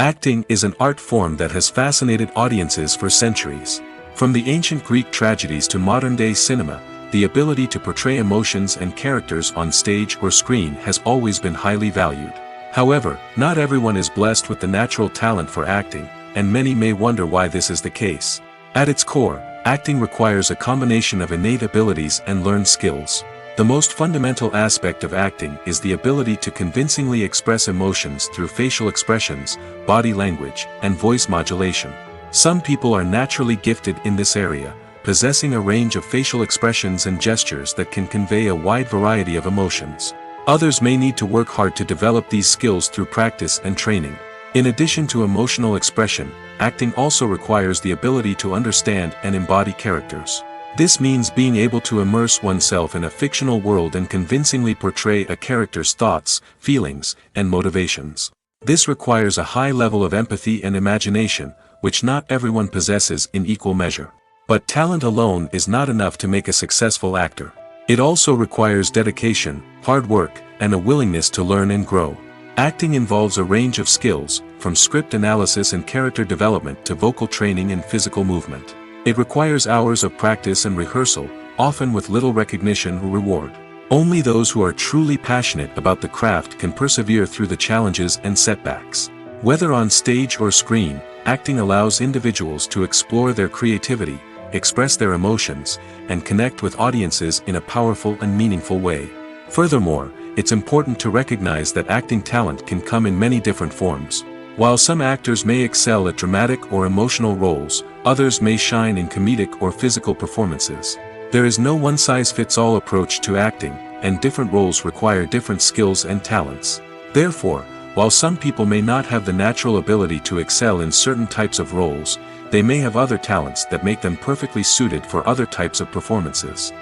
Acting is an art form that has fascinated audiences for centuries. From the ancient Greek tragedies to modern-day cinema, the ability to portray emotions and characters on stage or screen has always been highly valued. However, not everyone is blessed with the natural talent for acting, and many may wonder why this is the case. At its core, acting requires a combination of innate abilities and learned skills. The most fundamental aspect of acting is the ability to convincingly express emotions through facial expressions, body language, and voice modulation. Some people are naturally gifted in this area, possessing a range of facial expressions and gestures that can convey a wide variety of emotions. Others may need to work hard to develop these skills through practice and training. In addition to emotional expression, acting also requires the ability to understand and embody characters. This means being able to immerse oneself in a fictional world and convincingly portray a character's thoughts, feelings, and motivations. This requires a high level of empathy and imagination, which not everyone possesses in equal measure. But talent alone is not enough to make a successful actor. It also requires dedication, hard work, and a willingness to learn and grow. Acting involves a range of skills, from script analysis and character development to vocal training and physical movement. It requires hours of practice and rehearsal, often with little recognition or reward. Only those who are truly passionate about the craft can persevere through the challenges and setbacks. Whether on stage or screen, acting allows individuals to explore their creativity, express their emotions, and connect with audiences in a powerful and meaningful way. Furthermore, it's important to recognize that acting talent can come in many different forms. While some actors may excel at dramatic or emotional roles, others may shine in comedic or physical performances. There is no one-size-fits-all approach to acting, and different roles require different skills and talents. Therefore, while some people may not have the natural ability to excel in certain types of roles, they may have other talents that make them perfectly suited for other types of performances.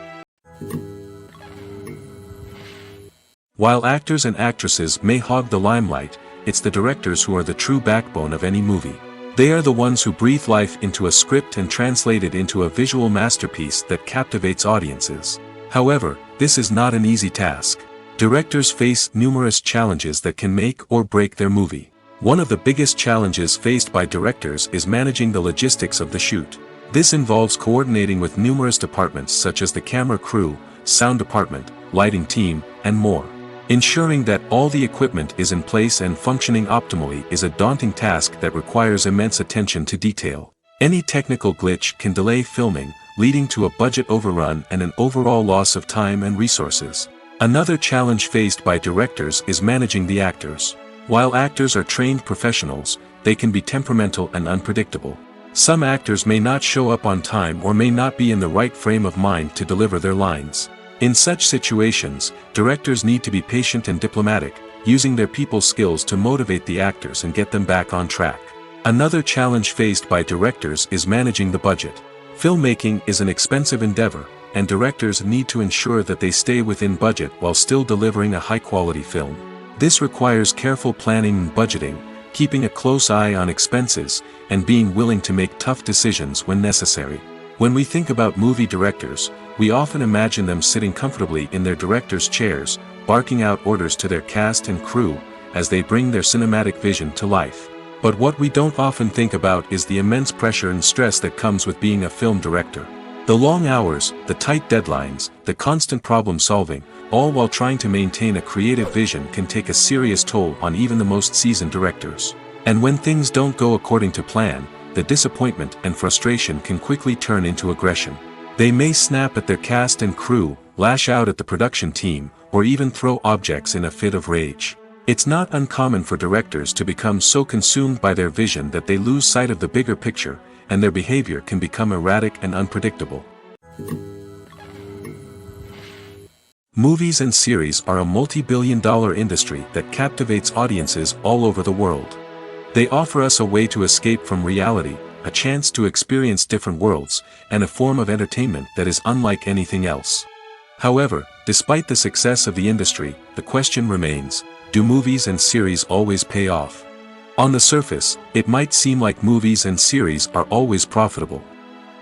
While actors and actresses may hog the limelight, it's the directors who are the true backbone of any movie. They are the ones who breathe life into a script and translate it into a visual masterpiece that captivates audiences. However, this is not an easy task. Directors face numerous challenges that can make or break their movie. One of the biggest challenges faced by directors is managing the logistics of the shoot. This involves coordinating with numerous departments such as the camera crew, sound department, lighting team, and more. Ensuring that all the equipment is in place and functioning optimally is a daunting task that requires immense attention to detail. Any technical glitch can delay filming, leading to a budget overrun and an overall loss of time and resources. Another challenge faced by directors is managing the actors. While actors are trained professionals, they can be temperamental and unpredictable. Some actors may not show up on time or may not be in the right frame of mind to deliver their lines. In such situations, directors need to be patient and diplomatic, using their people skills to motivate the actors and get them back on track. Another challenge faced by directors is managing the budget. Filmmaking is an expensive endeavor, and directors need to ensure that they stay within budget while still delivering a high-quality film. This requires careful planning and budgeting, keeping a close eye on expenses, and being willing to make tough decisions when necessary. When we think about movie directors, we often imagine them sitting comfortably in their director's chairs, barking out orders to their cast and crew, as they bring their cinematic vision to life. But what we don't often think about is the immense pressure and stress that comes with being a film director. The long hours, the tight deadlines, the constant problem solving, all while trying to maintain a creative vision can take a serious toll on even the most seasoned directors. And when things don't go according to plan, the disappointment and frustration can quickly turn into aggression. They may snap at their cast and crew, lash out at the production team, or even throw objects in a fit of rage. It's not uncommon for directors to become so consumed by their vision that they lose sight of the bigger picture, and their behavior can become erratic and unpredictable. Movies and series are a multi-billion-dollar industry that captivates audiences all over the world. They offer us a way to escape from reality, a chance to experience different worlds, and a form of entertainment that is unlike anything else. However, despite the success of the industry, the question remains, do movies and series always pay off? On the surface, it might seem like movies and series are always profitable.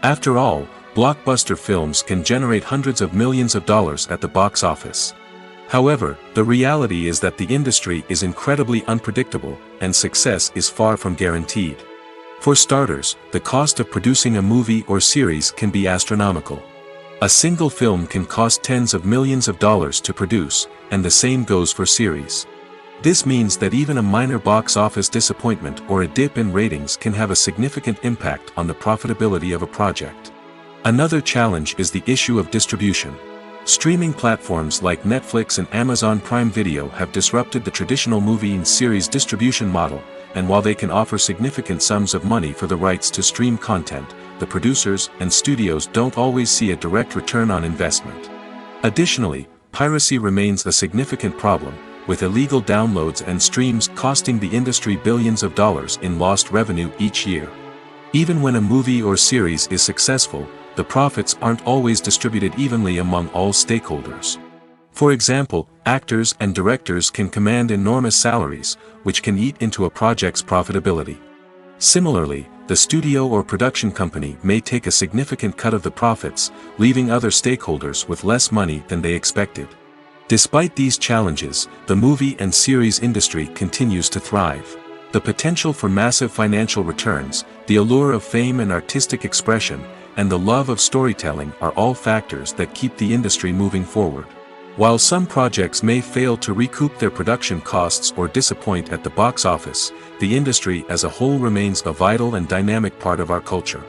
After all, blockbuster films can generate hundreds of millions of dollars at the box office. However, the reality is that the industry is incredibly unpredictable, and success is far from guaranteed. For starters, the cost of producing a movie or series can be astronomical. A single film can cost tens of millions of dollars to produce, and the same goes for series. This means that even a minor box office disappointment or a dip in ratings can have a significant impact on the profitability of a project. Another challenge is the issue of distribution. Streaming platforms like Netflix and Amazon Prime Video have disrupted the traditional movie and series distribution model, and while they can offer significant sums of money for the rights to stream content, the producers and studios don't always see a direct return on investment. Additionally, piracy remains a significant problem, with illegal downloads and streams costing the industry billions of dollars in lost revenue each year. Even when a movie or series is successful, the profits aren't always distributed evenly among all stakeholders. For example, actors and directors can command enormous salaries, which can eat into a project's profitability. Similarly, the studio or production company may take a significant cut of the profits, leaving other stakeholders with less money than they expected. Despite these challenges, the movie and series industry continues to thrive. The potential for massive financial returns, the allure of fame and artistic expression, and the love of storytelling are all factors that keep the industry moving forward. While some projects may fail to recoup their production costs or disappoint at the box office, the industry as a whole remains a vital and dynamic part of our culture.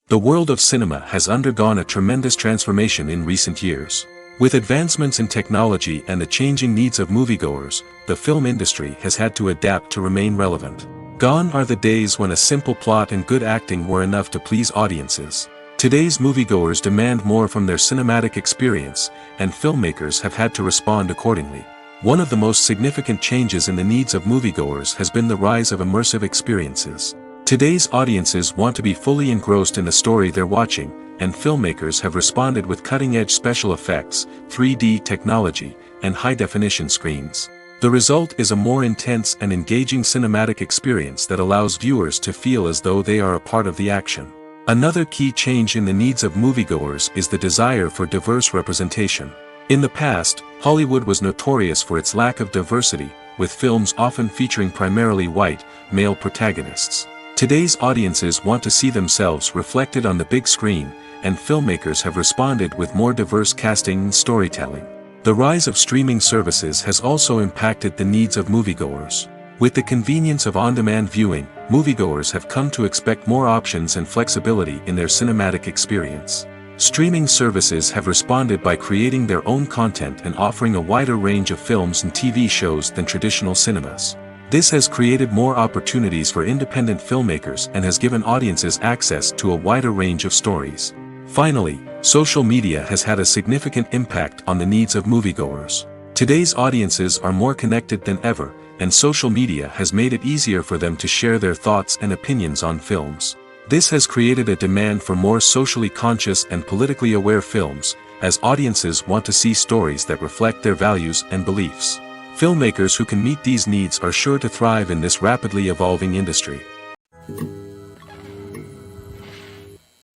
The world of cinema has undergone a tremendous transformation in recent years. With advancements in technology and the changing needs of moviegoers, the film industry has had to adapt to remain relevant. Gone are the days when a simple plot and good acting were enough to please audiences. Today's moviegoers demand more from their cinematic experience, and filmmakers have had to respond accordingly. One of the most significant changes in the needs of moviegoers has been the rise of immersive experiences. Today's audiences want to be fully engrossed in the story they're watching, and filmmakers have responded with cutting-edge special effects, 3D technology, and high-definition screens. The result is a more intense and engaging cinematic experience that allows viewers to feel as though they are a part of the action. Another key change in the needs of moviegoers is the desire for diverse representation. In the past, Hollywood was notorious for its lack of diversity, with films often featuring primarily white, male protagonists. Today's audiences want to see themselves reflected on the big screen, and filmmakers have responded with more diverse casting and storytelling. The rise of streaming services has also impacted the needs of moviegoers. With the convenience of on-demand viewing, moviegoers have come to expect more options and flexibility in their cinematic experience. Streaming services have responded by creating their own content and offering a wider range of films and TV shows than traditional cinemas. This has created more opportunities for independent filmmakers and has given audiences access to a wider range of stories. Finally, social media has had a significant impact on the needs of moviegoers. Today's audiences are more connected than ever, and social media has made it easier for them to share their thoughts and opinions on films. This has created a demand for more socially conscious and politically aware films, as audiences want to see stories that reflect their values and beliefs. Filmmakers who can meet these needs are sure to thrive in this rapidly evolving industry.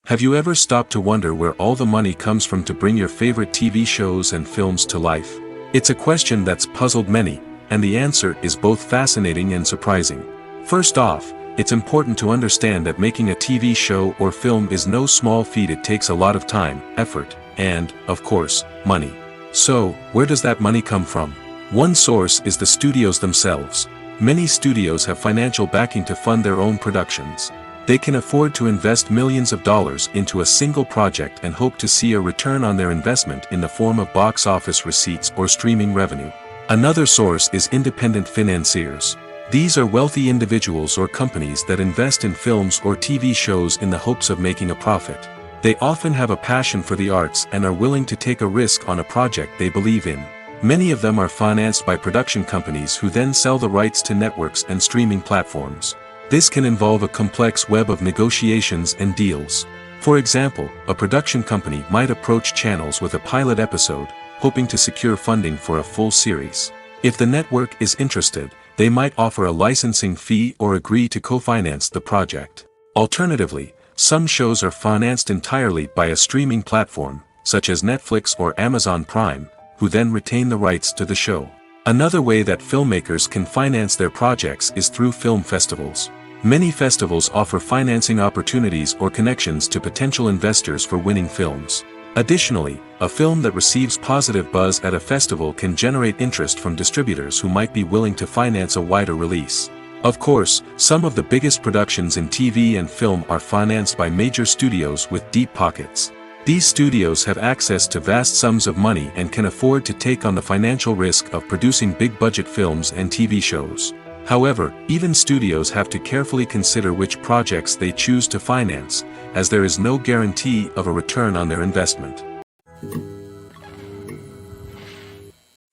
Have you ever stopped to wonder where all the money comes from to bring your favorite TV shows and films to life? It's a question that's puzzled many, and the answer is both fascinating and surprising. First off, it's important to understand that making a TV show or film is no small feat. It takes a lot of time, effort, and, of course, money. So, where does that money come from? One source is the studios themselves. Many studios have financial backing to fund their own productions. They can afford to invest millions of dollars into a single project and hope to see a return on their investment in the form of box office receipts or streaming revenue. Another source is independent financiers. These are wealthy individuals or companies that invest in films or TV shows in the hopes of making a profit. They often have a passion for the arts and are willing to take a risk on a project they believe in. Many of them are financed by production companies who then sell the rights to networks and streaming platforms. This can involve a complex web of negotiations and deals. For example, a production company might approach channels with a pilot episode, hoping to secure funding for a full series. If the network is interested, they might offer a licensing fee or agree to co-finance the project. Alternatively, some shows are financed entirely by a streaming platform, such as Netflix or Amazon Prime, who then retain the rights to the show. Another way that filmmakers can finance their projects is through film festivals. Many festivals offer financing opportunities or connections to potential investors for winning films. Additionally, a film that receives positive buzz at a festival can generate interest from distributors who might be willing to finance a wider release. Of course, some of the biggest productions in TV and film are financed by major studios with deep pockets. These studios have access to vast sums of money and can afford to take on the financial risk of producing big-budget films and TV shows. However, even studios have to carefully consider which projects they choose to finance, as there is no guarantee of a return on their investment.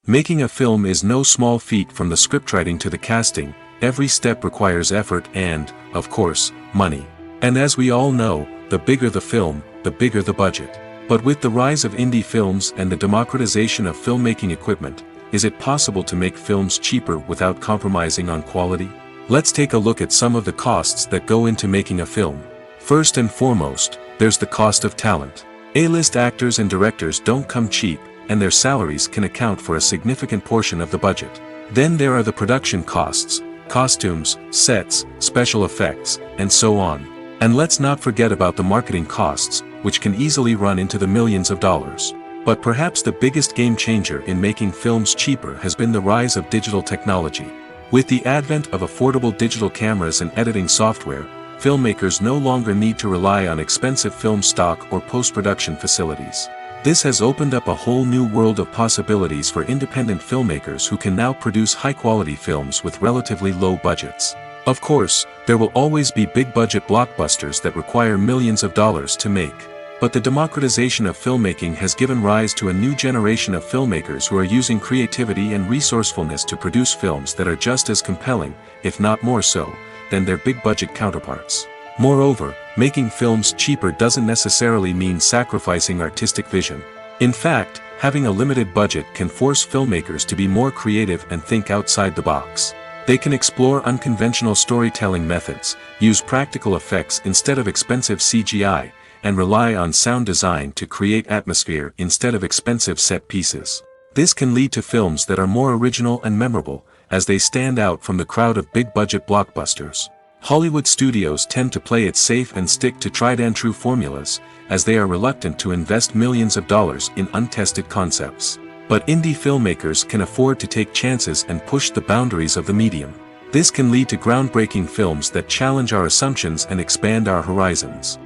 Making a film is no small feat. From the scriptwriting to the casting, every step requires effort and, of course, money. And as we all know, the bigger the film, the bigger the budget. But with the rise of indie films and the democratization of filmmaking equipment, is it possible to make films cheaper without compromising on quality? Let's take a look at some of the costs that go into making a film. First and foremost, there's the cost of talent. A-list actors and directors don't come cheap, and their salaries can account for a significant portion of the budget. Then there are the production costs, costumes, sets, special effects, and so on. And let's not forget about the marketing costs, which can easily run into the millions of dollars. But perhaps the biggest game changer in making films cheaper has been the rise of digital technology. With the advent of affordable digital cameras and editing software, filmmakers no longer need to rely on expensive film stock or post-production facilities. This has opened up a whole new world of possibilities for independent filmmakers who can now produce high-quality films with relatively low budgets. Of course, there will always be big-budget blockbusters that require millions of dollars to make. But the democratization of filmmaking has given rise to a new generation of filmmakers who are using creativity and resourcefulness to produce films that are just as compelling, if not more so, than their big-budget counterparts. Moreover, making films cheaper doesn't necessarily mean sacrificing artistic vision. In fact, having a limited budget can force filmmakers to be more creative and think outside the box. They can explore unconventional storytelling methods, use practical effects instead of expensive CGI, and rely on sound design to create atmosphere instead of expensive set pieces. This can lead to films that are more original and memorable, as they stand out from the crowd of big-budget blockbusters. Hollywood studios tend to play it safe and stick to tried-and-true formulas, as they are reluctant to invest millions of dollars in untested concepts. But indie filmmakers can afford to take chances and push the boundaries of the medium. This can lead to groundbreaking films that challenge our assumptions and expand our horizons.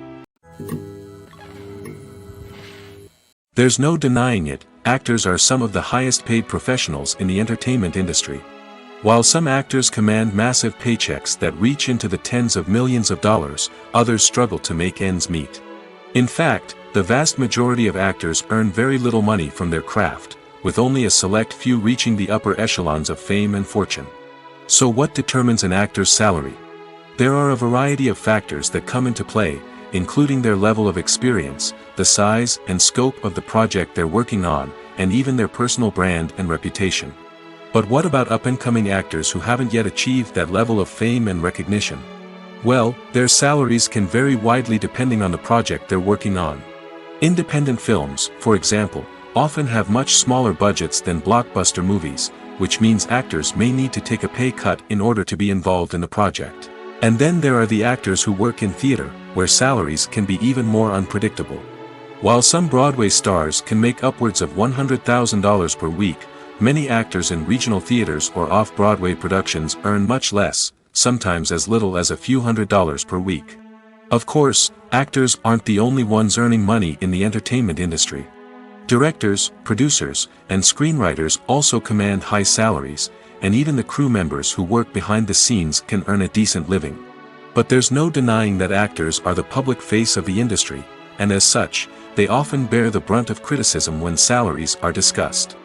There's no denying it, actors are some of the highest-paid professionals in the entertainment industry. While some actors command massive paychecks that reach into the tens of millions of dollars, others struggle to make ends meet. In fact, the vast majority of actors earn very little money from their craft, with only a select few reaching the upper echelons of fame and fortune. So what determines an actor's salary? There are a variety of factors that come into play, including their level of experience, the size and scope of the project they're working on, and even their personal brand and reputation. But what about up-and-coming actors who haven't yet achieved that level of fame and recognition? Well, their salaries can vary widely depending on the project they're working on. Independent films, for example, often have much smaller budgets than blockbuster movies, which means actors may need to take a pay cut in order to be involved in the project. And then there are the actors who work in theater, where salaries can be even more unpredictable. While some Broadway stars can make upwards of $100,000 per week, many actors in regional theaters or off-Broadway productions earn much less, sometimes as little as a few $100s per week. Of course, actors aren't the only ones earning money in the entertainment industry. Directors, producers, and screenwriters also command high salaries, and even the crew members who work behind the scenes can earn a decent living. But there's no denying that actors are the public face of the industry, and as such, they often bear the brunt of criticism when salaries are discussed.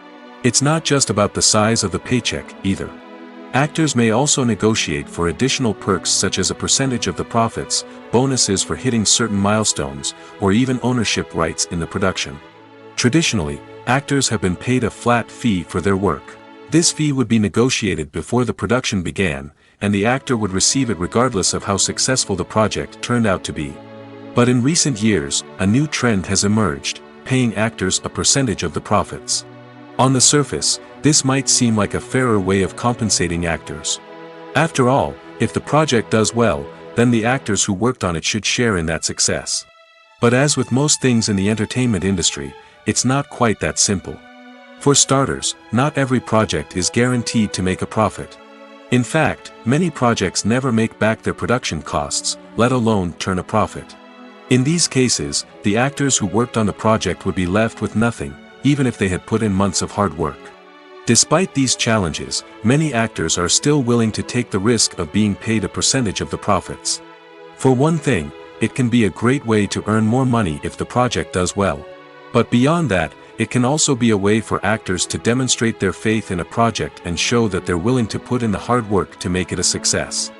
It's not just about the size of the paycheck, either. Actors may also negotiate for additional perks such as a percentage of the profits, bonuses for hitting certain milestones, or even ownership rights in the production. Traditionally, actors have been paid a flat fee for their work. This fee would be negotiated before the production began, and the actor would receive it regardless of how successful the project turned out to be. But in recent years, a new trend has emerged, paying actors a percentage of the profits. On the surface, this might seem like a fairer way of compensating actors. After all, if the project does well, then the actors who worked on it should share in that success. But as with most things in the entertainment industry, it's not quite that simple. For starters, not every project is guaranteed to make a profit. In fact, many projects never make back their production costs, let alone turn a profit. In these cases, the actors who worked on the project would be left with nothing, even if they had put in months of hard work. Despite these challenges, many actors are still willing to take the risk of being paid a percentage of the profits. For one thing, it can be a great way to earn more money if the project does well. But beyond that, it can also be a way for actors to demonstrate their faith in a project and show that they're willing to put in the hard work to make it a success.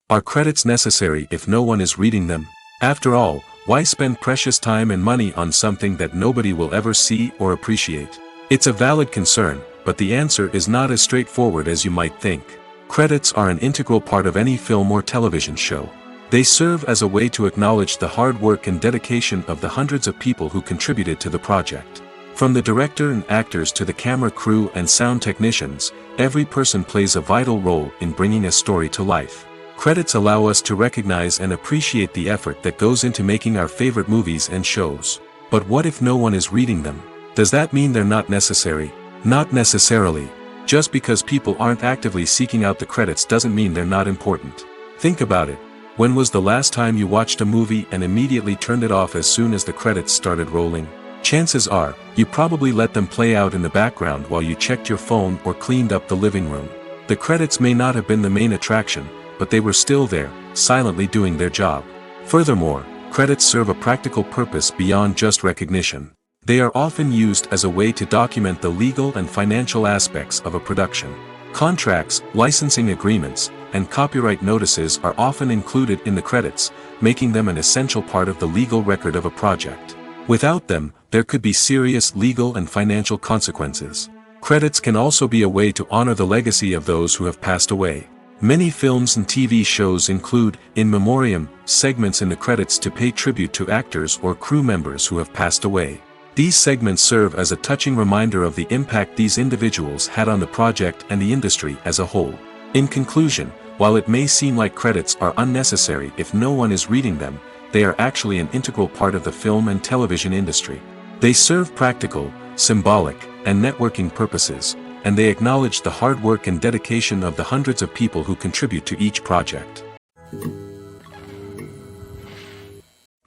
Are credits necessary if no one is reading them? After all, why spend precious time and money on something that nobody will ever see or appreciate? It's a valid concern, but the answer is not as straightforward as you might think. Credits are an integral part of any film or television show. They serve as a way to acknowledge the hard work and dedication of the hundreds of people who contributed to the project. From the director and actors to the camera crew and sound technicians, every person plays a vital role in bringing a story to life. Credits allow us to recognize and appreciate the effort that goes into making our favorite movies and shows. But what if no one is reading them? Does that mean they're not necessary? Not necessarily. Just because people aren't actively seeking out the credits doesn't mean they're not important. Think about it. When was the last time you watched a movie and immediately turned it off as soon as the credits started rolling? Chances are, you probably let them play out in the background while you checked your phone or cleaned up the living room. The credits may not have been the main attraction, but they were still there, silently doing their job. Furthermore, credits serve a practical purpose beyond just recognition. They are often used as a way to document the legal and financial aspects of a production. Contracts, licensing agreements, and copyright notices are often included in the credits, making them an essential part of the legal record of a project. Without them, there could be serious legal and financial consequences. Credits can also be a way to honor the legacy of those who have passed away. Many films and TV shows include, in memoriam, segments in the credits to pay tribute to actors or crew members who have passed away. These segments serve as a touching reminder of the impact these individuals had on the project and the industry as a whole. In conclusion, while it may seem like credits are unnecessary if no one is reading them, they are actually an integral part of the film and television industry. They serve practical, symbolic, and networking purposes, and they acknowledge the hard work and dedication of the hundreds of people who contribute to each project.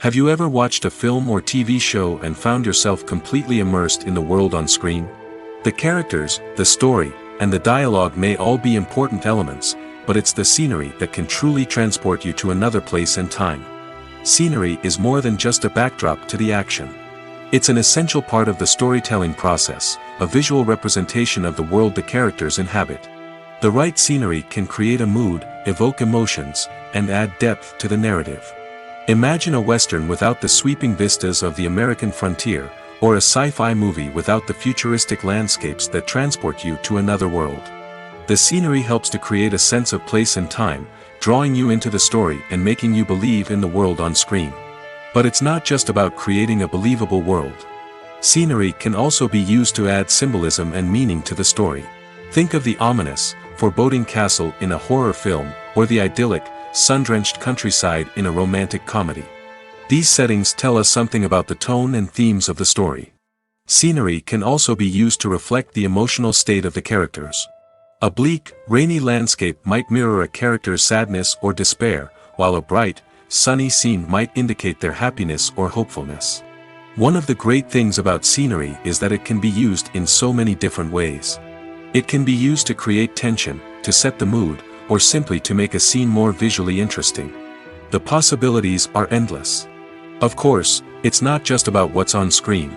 Have you ever watched a film or TV show and found yourself completely immersed in the world on screen? The characters, the story, and the dialogue may all be important elements, but it's the scenery that can truly transport you to another place and time. Scenery is more than just a backdrop to the action. It's an essential part of the storytelling process, a visual representation of the world the characters inhabit. The right scenery can create a mood, evoke emotions, and add depth to the narrative. Imagine a western without the sweeping vistas of the American frontier, or a sci-fi movie without the futuristic landscapes that transport you to another world. The scenery helps to create a sense of place and time, drawing you into the story and making you believe in the world on screen. But it's not just about creating a believable world. Scenery can also be used to add symbolism and meaning to the story. Think of the ominous, foreboding castle in a horror film, or the idyllic, sun-drenched countryside in a romantic comedy. These settings tell us something about the tone and themes of the story. Scenery can also be used to reflect the emotional state of the characters. A bleak, rainy landscape might mirror a character's sadness or despair, while a bright, sunny scene might indicate their happiness or hopefulness. One of the great things about scenery is that it can be used in so many different ways. It can be used to create tension, to set the mood, or simply to make a scene more visually interesting. The possibilities are endless. Of course, it's not just about what's on screen.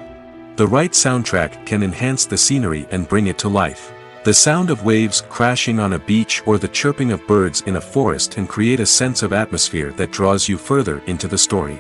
The right soundtrack can enhance the scenery and bring it to life. The sound of waves crashing on a beach or the chirping of birds in a forest can create a sense of atmosphere that draws you further into the story.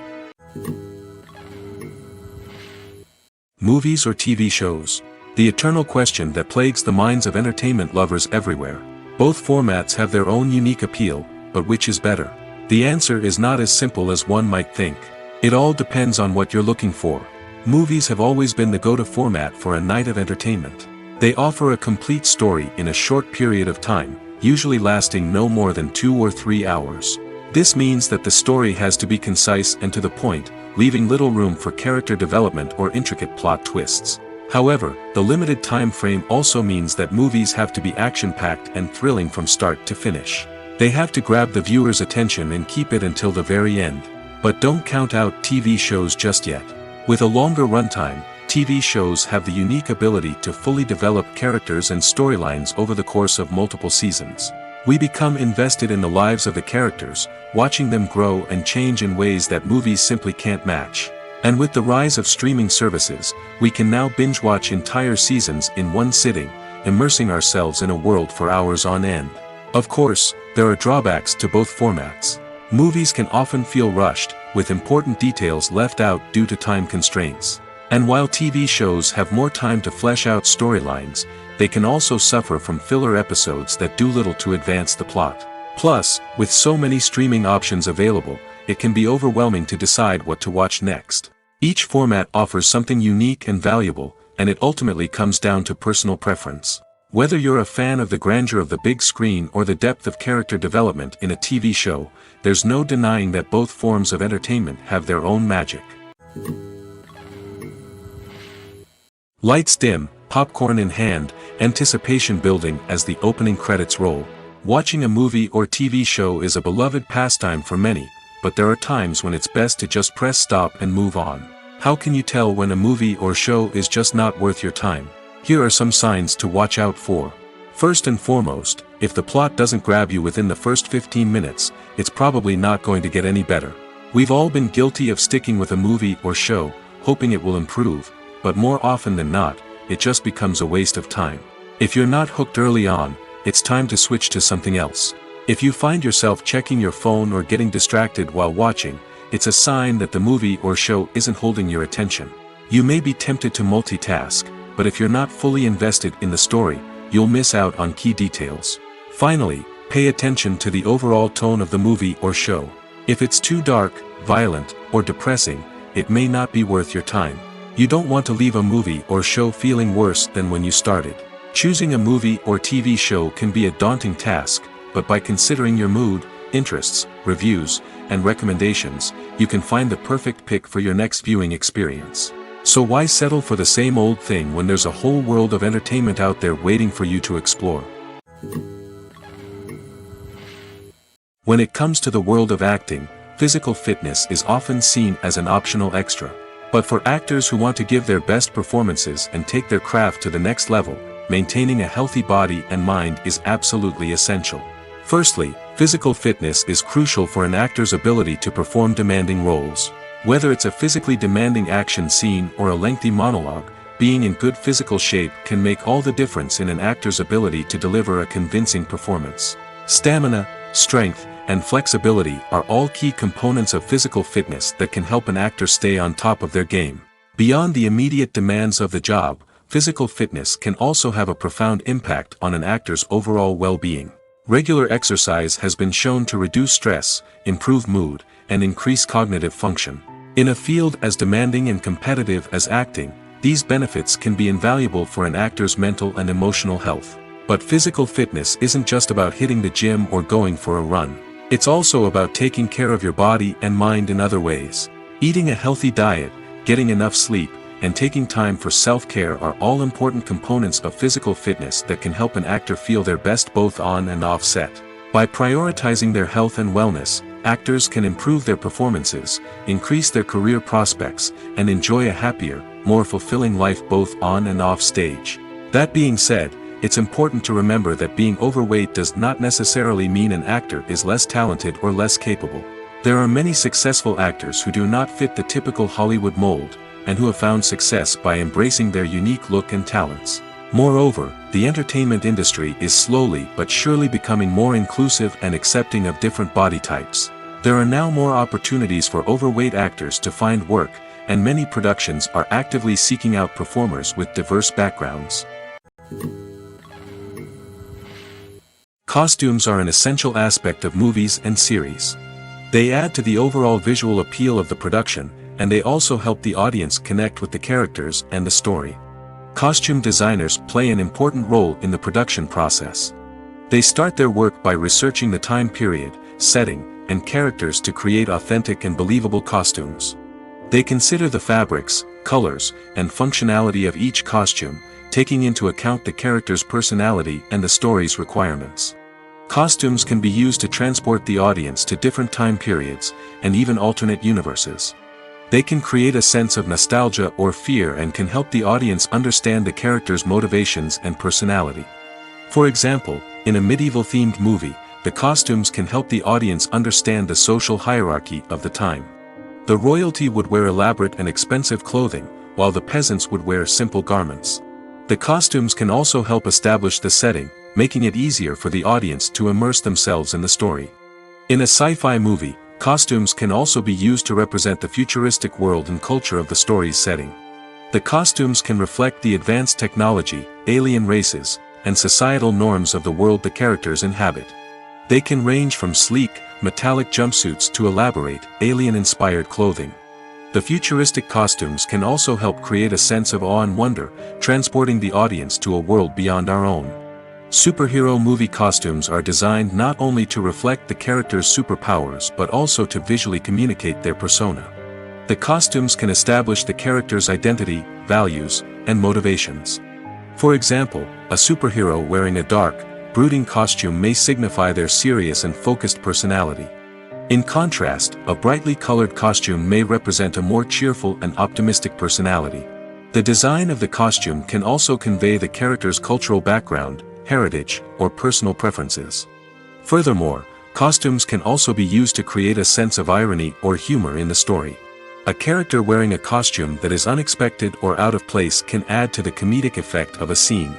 Movies or TV shows? The eternal question that plagues the minds of entertainment lovers everywhere. Both formats have their own unique appeal, but which is better? The answer is not as simple as one might think. It all depends on what you're looking for. Movies have always been the go-to format for a night of entertainment. They offer a complete story in a short period of time, usually lasting no more than 2 or 3 hours. This means that the story has to be concise and to the point, leaving little room for character development or intricate plot twists. However, the limited time frame also means that movies have to be action-packed and thrilling from start to finish. They have to grab the viewer's attention and keep it until the very end. But don't count out TV shows just yet. With a longer runtime, TV shows have the unique ability to fully develop characters and storylines over the course of multiple seasons. We become invested in the lives of the characters, watching them grow and change in ways that movies simply can't match. And with the rise of streaming services, we can now binge-watch entire seasons in one sitting, immersing ourselves in a world for hours on end. Of course, there are drawbacks to both formats. Movies can often feel rushed, with important details left out due to time constraints. And while TV shows have more time to flesh out storylines, they can also suffer from filler episodes that do little to advance the plot. Plus, with so many streaming options available, it can be overwhelming to decide what to watch next. Each format offers something unique and valuable, and it ultimately comes down to personal preference. Whether you're a fan of the grandeur of the big screen or the depth of character development in a TV show, there's no denying that both forms of entertainment have their own magic. Lights dim, popcorn in hand, anticipation building as the opening credits roll. Watching a movie or TV show is a beloved pastime for many, but there are times when it's best to just press stop and move on. How can you tell when a movie or show is just not worth your time? Here are some signs to watch out for. First and foremost, if the plot doesn't grab you within the first 15 minutes, it's probably not going to get any better. We've all been guilty of sticking with a movie or show, hoping it will improve, but more often than not, it just becomes a waste of time. If you're not hooked early on, it's time to switch to something else. If you find yourself checking your phone or getting distracted while watching, it's a sign that the movie or show isn't holding your attention. You may be tempted to multitask, but if you're not fully invested in the story, you'll miss out on key details. Finally, pay attention to the overall tone of the movie or show. If it's too dark, violent, or depressing, it may not be worth your time. You don't want to leave a movie or show feeling worse than when you started. Choosing a movie or TV show can be a daunting task, but by considering your mood, interests, reviews, and recommendations, you can find the perfect pick for your next viewing experience. So why settle for the same old thing when there's a whole world of entertainment out there waiting for you to explore? When it comes to the world of acting, physical fitness is often seen as an optional extra. But for actors who want to give their best performances and take their craft to the next level, maintaining a healthy body and mind is absolutely essential. Firstly, physical fitness is crucial for an actor's ability to perform demanding roles. Whether it's a physically demanding action scene or a lengthy monologue, being in good physical shape can make all the difference in an actor's ability to deliver a convincing performance. Stamina, strength, and flexibility are all key components of physical fitness that can help an actor stay on top of their game. Beyond the immediate demands of the job, physical fitness can also have a profound impact on an actor's overall well-being. Regular exercise has been shown to reduce stress, improve mood, and increase cognitive function. In a field as demanding and competitive as acting, these benefits can be invaluable for an actor's mental and emotional health. But physical fitness isn't just about hitting the gym or going for a run. It's also about taking care of your body and mind in other ways. Eating a healthy diet, getting enough sleep, and taking time for self-care are all important components of physical fitness that can help an actor feel their best both on and off set. By prioritizing their health and wellness, actors can improve their performances, increase their career prospects, and enjoy a happier, more fulfilling life both on and off stage. That being said, it's important to remember that being overweight does not necessarily mean an actor is less talented or less capable. There are many successful actors who do not fit the typical Hollywood mold, and who have found success by embracing their unique look and talents. Moreover, the entertainment industry is slowly but surely becoming more inclusive and accepting of different body types. There are now more opportunities for overweight actors to find work, and many productions are actively seeking out performers with diverse backgrounds. Costumes are an essential aspect of movies and series. They add to the overall visual appeal of the production, and they also help the audience connect with the characters and the story. Costume designers play an important role in the production process. They start their work by researching the time period, setting, and characters to create authentic and believable costumes. They consider the fabrics, colors, and functionality of each costume, taking into account the character's personality and the story's requirements. Costumes can be used to transport the audience to different time periods, and even alternate universes. They can create a sense of nostalgia or fear and can help the audience understand the character's motivations and personality. For example, in a medieval-themed movie, the costumes can help the audience understand the social hierarchy of the time. The royalty would wear elaborate and expensive clothing, while the peasants would wear simple garments. The costumes can also help establish the setting, making it easier for the audience to immerse themselves in the story. In a sci-fi movie, costumes can also be used to represent the futuristic world and culture of the story's setting. The costumes can reflect the advanced technology, alien races, and societal norms of the world the characters inhabit. They can range from sleek, metallic jumpsuits to elaborate, alien-inspired clothing. The futuristic costumes can also help create a sense of awe and wonder, transporting the audience to a world beyond our own. Superhero movie costumes are designed not only to reflect the character's superpowers but also to visually communicate their persona. The costumes can establish the character's identity, values, and motivations. For example, a superhero wearing a dark, brooding costume may signify their serious and focused personality. In contrast, a brightly colored costume may represent a more cheerful and optimistic personality. The design of the costume can also convey the character's cultural background, heritage, or personal preferences. Furthermore, costumes can also be used to create a sense of irony or humor in the story. A character wearing a costume that is unexpected or out of place can add to the comedic effect of a scene.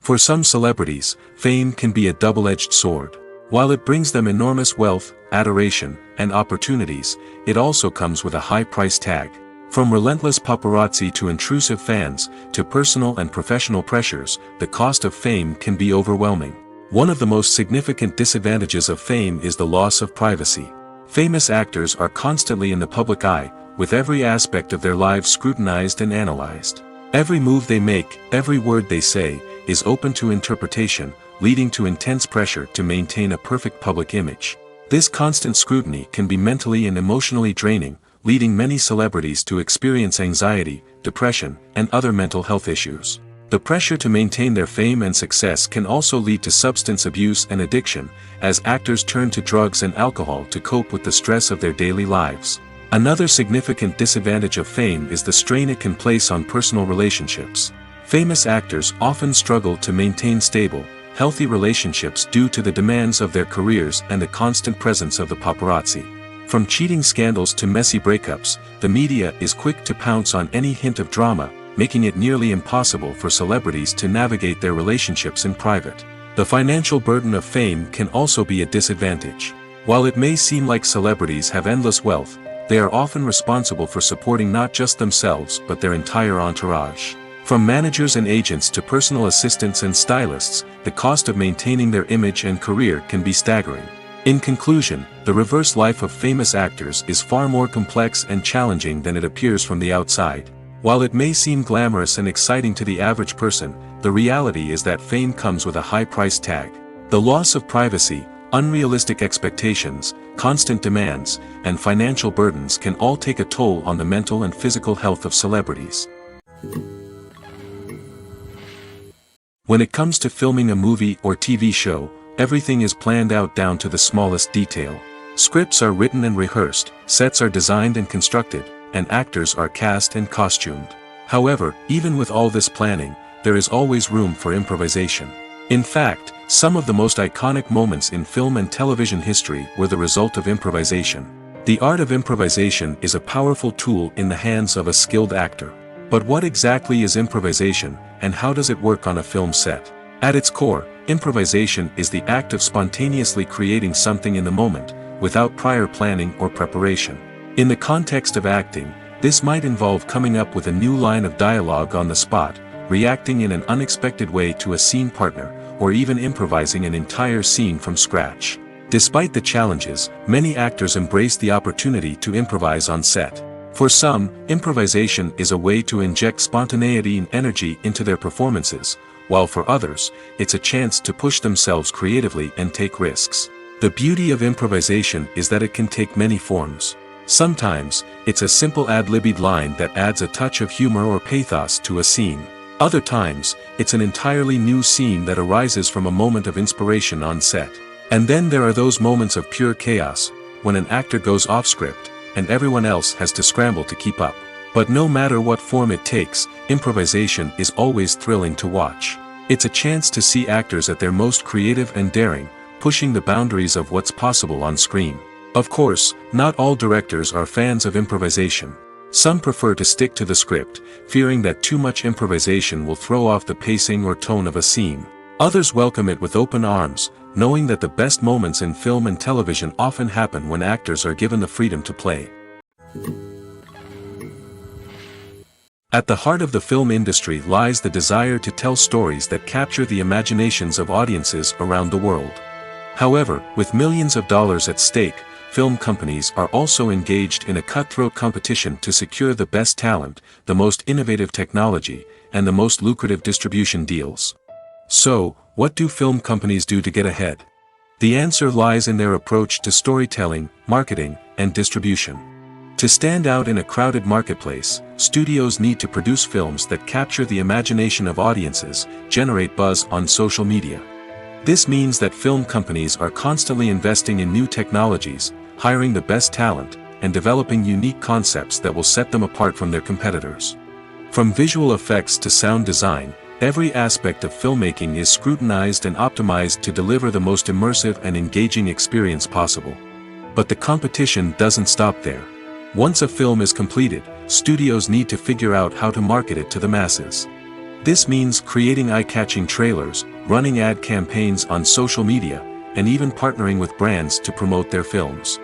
For some celebrities, fame can be a double-edged sword. While it brings them enormous wealth, adoration, and opportunities, it also comes with a high price tag. From relentless paparazzi to intrusive fans, to personal and professional pressures, the cost of fame can be overwhelming. One of the most significant disadvantages of fame is the loss of privacy. Famous actors are constantly in the public eye, with every aspect of their lives scrutinized and analyzed. Every move they make, every word they say, is open to interpretation, leading to intense pressure to maintain a perfect public image. This constant scrutiny can be mentally and emotionally draining, leading many celebrities to experience anxiety, depression, and other mental health issues. The pressure to maintain their fame and success can also lead to substance abuse and addiction, as actors turn to drugs and alcohol to cope with the stress of their daily lives. Another significant disadvantage of fame is the strain it can place on personal relationships. Famous actors often struggle to maintain stable, healthy relationships due to the demands of their careers and the constant presence of the paparazzi. From cheating scandals to messy breakups, the media is quick to pounce on any hint of drama, making it nearly impossible for celebrities to navigate their relationships in private. The financial burden of fame can also be a disadvantage. While it may seem like celebrities have endless wealth, they are often responsible for supporting not just themselves but their entire entourage. From managers and agents to personal assistants and stylists, the cost of maintaining their image and career can be staggering. In conclusion, the reverse life of famous actors is far more complex and challenging than it appears from the outside. While it may seem glamorous and exciting to the average person, the reality is that fame comes with a high price tag. The loss of privacy, unrealistic expectations, constant demands, and financial burdens can all take a toll on the mental and physical health of celebrities. When it comes to filming a movie or TV show, everything is planned out down to the smallest detail. Scripts are written and rehearsed, sets are designed and constructed, and actors are cast and costumed. However, even with all this planning, there is always room for improvisation. In fact, some of the most iconic moments in film and television history were the result of improvisation. The art of improvisation is a powerful tool in the hands of a skilled actor. But what exactly is improvisation, and how does it work on a film set? At its core, improvisation is the act of spontaneously creating something in the moment, without prior planning or preparation. In the context of acting, this might involve coming up with a new line of dialogue on the spot, reacting in an unexpected way to a scene partner, or even improvising an entire scene from scratch. Despite the challenges, many actors embrace the opportunity to improvise on set. For some, improvisation is a way to inject spontaneity and energy into their performances, while for others, it's a chance to push themselves creatively and take risks. The beauty of improvisation is that it can take many forms. Sometimes, it's a simple ad-libbed line that adds a touch of humor or pathos to a scene. Other times, it's an entirely new scene that arises from a moment of inspiration on set. And then there are those moments of pure chaos, when an actor goes off script, and everyone else has to scramble to keep up. But no matter what form it takes, improvisation is always thrilling to watch. It's a chance to see actors at their most creative and daring, pushing the boundaries of what's possible on screen. Of course, not all directors are fans of improvisation. Some prefer to stick to the script, fearing that too much improvisation will throw off the pacing or tone of a scene. Others welcome it with open arms, knowing that the best moments in film and television often happen when actors are given the freedom to play. At the heart of the film industry lies the desire to tell stories that capture the imaginations of audiences around the world. However, with millions of dollars at stake, film companies are also engaged in a cutthroat competition to secure the best talent, the most innovative technology, and the most lucrative distribution deals. So, what do film companies do to get ahead? The answer lies in their approach to storytelling, marketing, and distribution. To stand out in a crowded marketplace, studios need to produce films that capture the imagination of audiences, generate buzz on social media. This means that film companies are constantly investing in new technologies, hiring the best talent, and developing unique concepts that will set them apart from their competitors. From visual effects to sound design, every aspect of filmmaking is scrutinized and optimized to deliver the most immersive and engaging experience possible. But the competition doesn't stop there. Once a film is completed, studios need to figure out how to market it to the masses. This means creating eye-catching trailers, running ad campaigns on social media, and even partnering with brands to promote their films.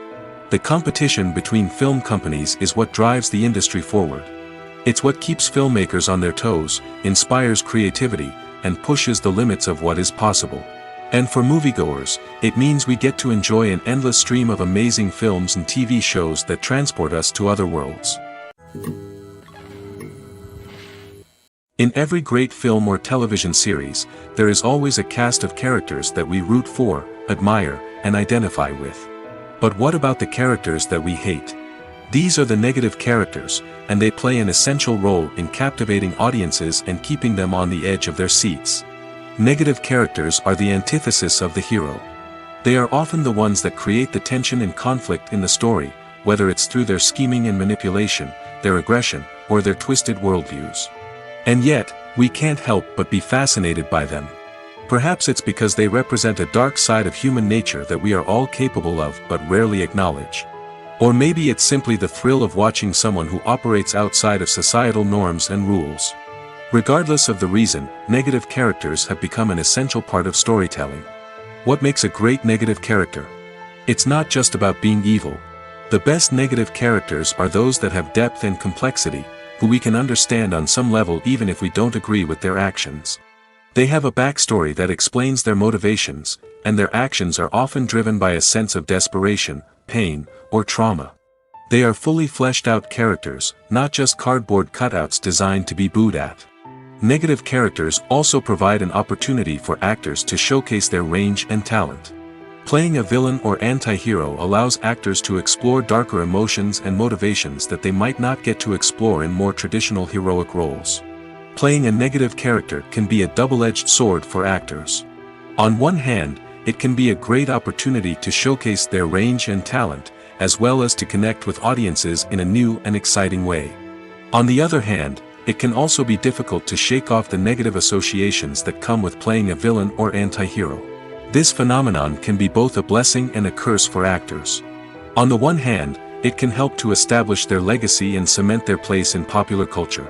The competition between film companies is what drives the industry forward. It's what keeps filmmakers on their toes, inspires creativity, and pushes the limits of what is possible. And for moviegoers, it means we get to enjoy an endless stream of amazing films and TV shows that transport us to other worlds. In every great film or television series, there is always a cast of characters that we root for, admire, and identify with. But what about the characters that we hate? These are the negative characters, and they play an essential role in captivating audiences and keeping them on the edge of their seats. Negative characters are the antithesis of the hero. They are often the ones that create the tension and conflict in the story, whether it's through their scheming and manipulation, their aggression, or their twisted worldviews. And yet, we can't help but be fascinated by them. Perhaps it's because they represent a dark side of human nature that we are all capable of but rarely acknowledge. Or maybe it's simply the thrill of watching someone who operates outside of societal norms and rules. Regardless of the reason, negative characters have become an essential part of storytelling. What makes a great negative character? It's not just about being evil. The best negative characters are those that have depth and complexity, who we can understand on some level even if we don't agree with their actions. They have a backstory that explains their motivations, and their actions are often driven by a sense of desperation, pain, or trauma. They are fully fleshed out characters, not just cardboard cutouts designed to be booed at. Negative characters also provide an opportunity for actors to showcase their range and talent. Playing a villain or anti-hero allows actors to explore darker emotions and motivations that they might not get to explore in more traditional heroic roles. Playing a negative character can be a double-edged sword for actors. On one hand, it can be a great opportunity to showcase their range and talent, as well as to connect with audiences in a new and exciting way. On the other hand, it can also be difficult to shake off the negative associations that come with playing a villain or anti-hero. This phenomenon can be both a blessing and a curse for actors. On the one hand, it can help to establish their legacy and cement their place in popular culture.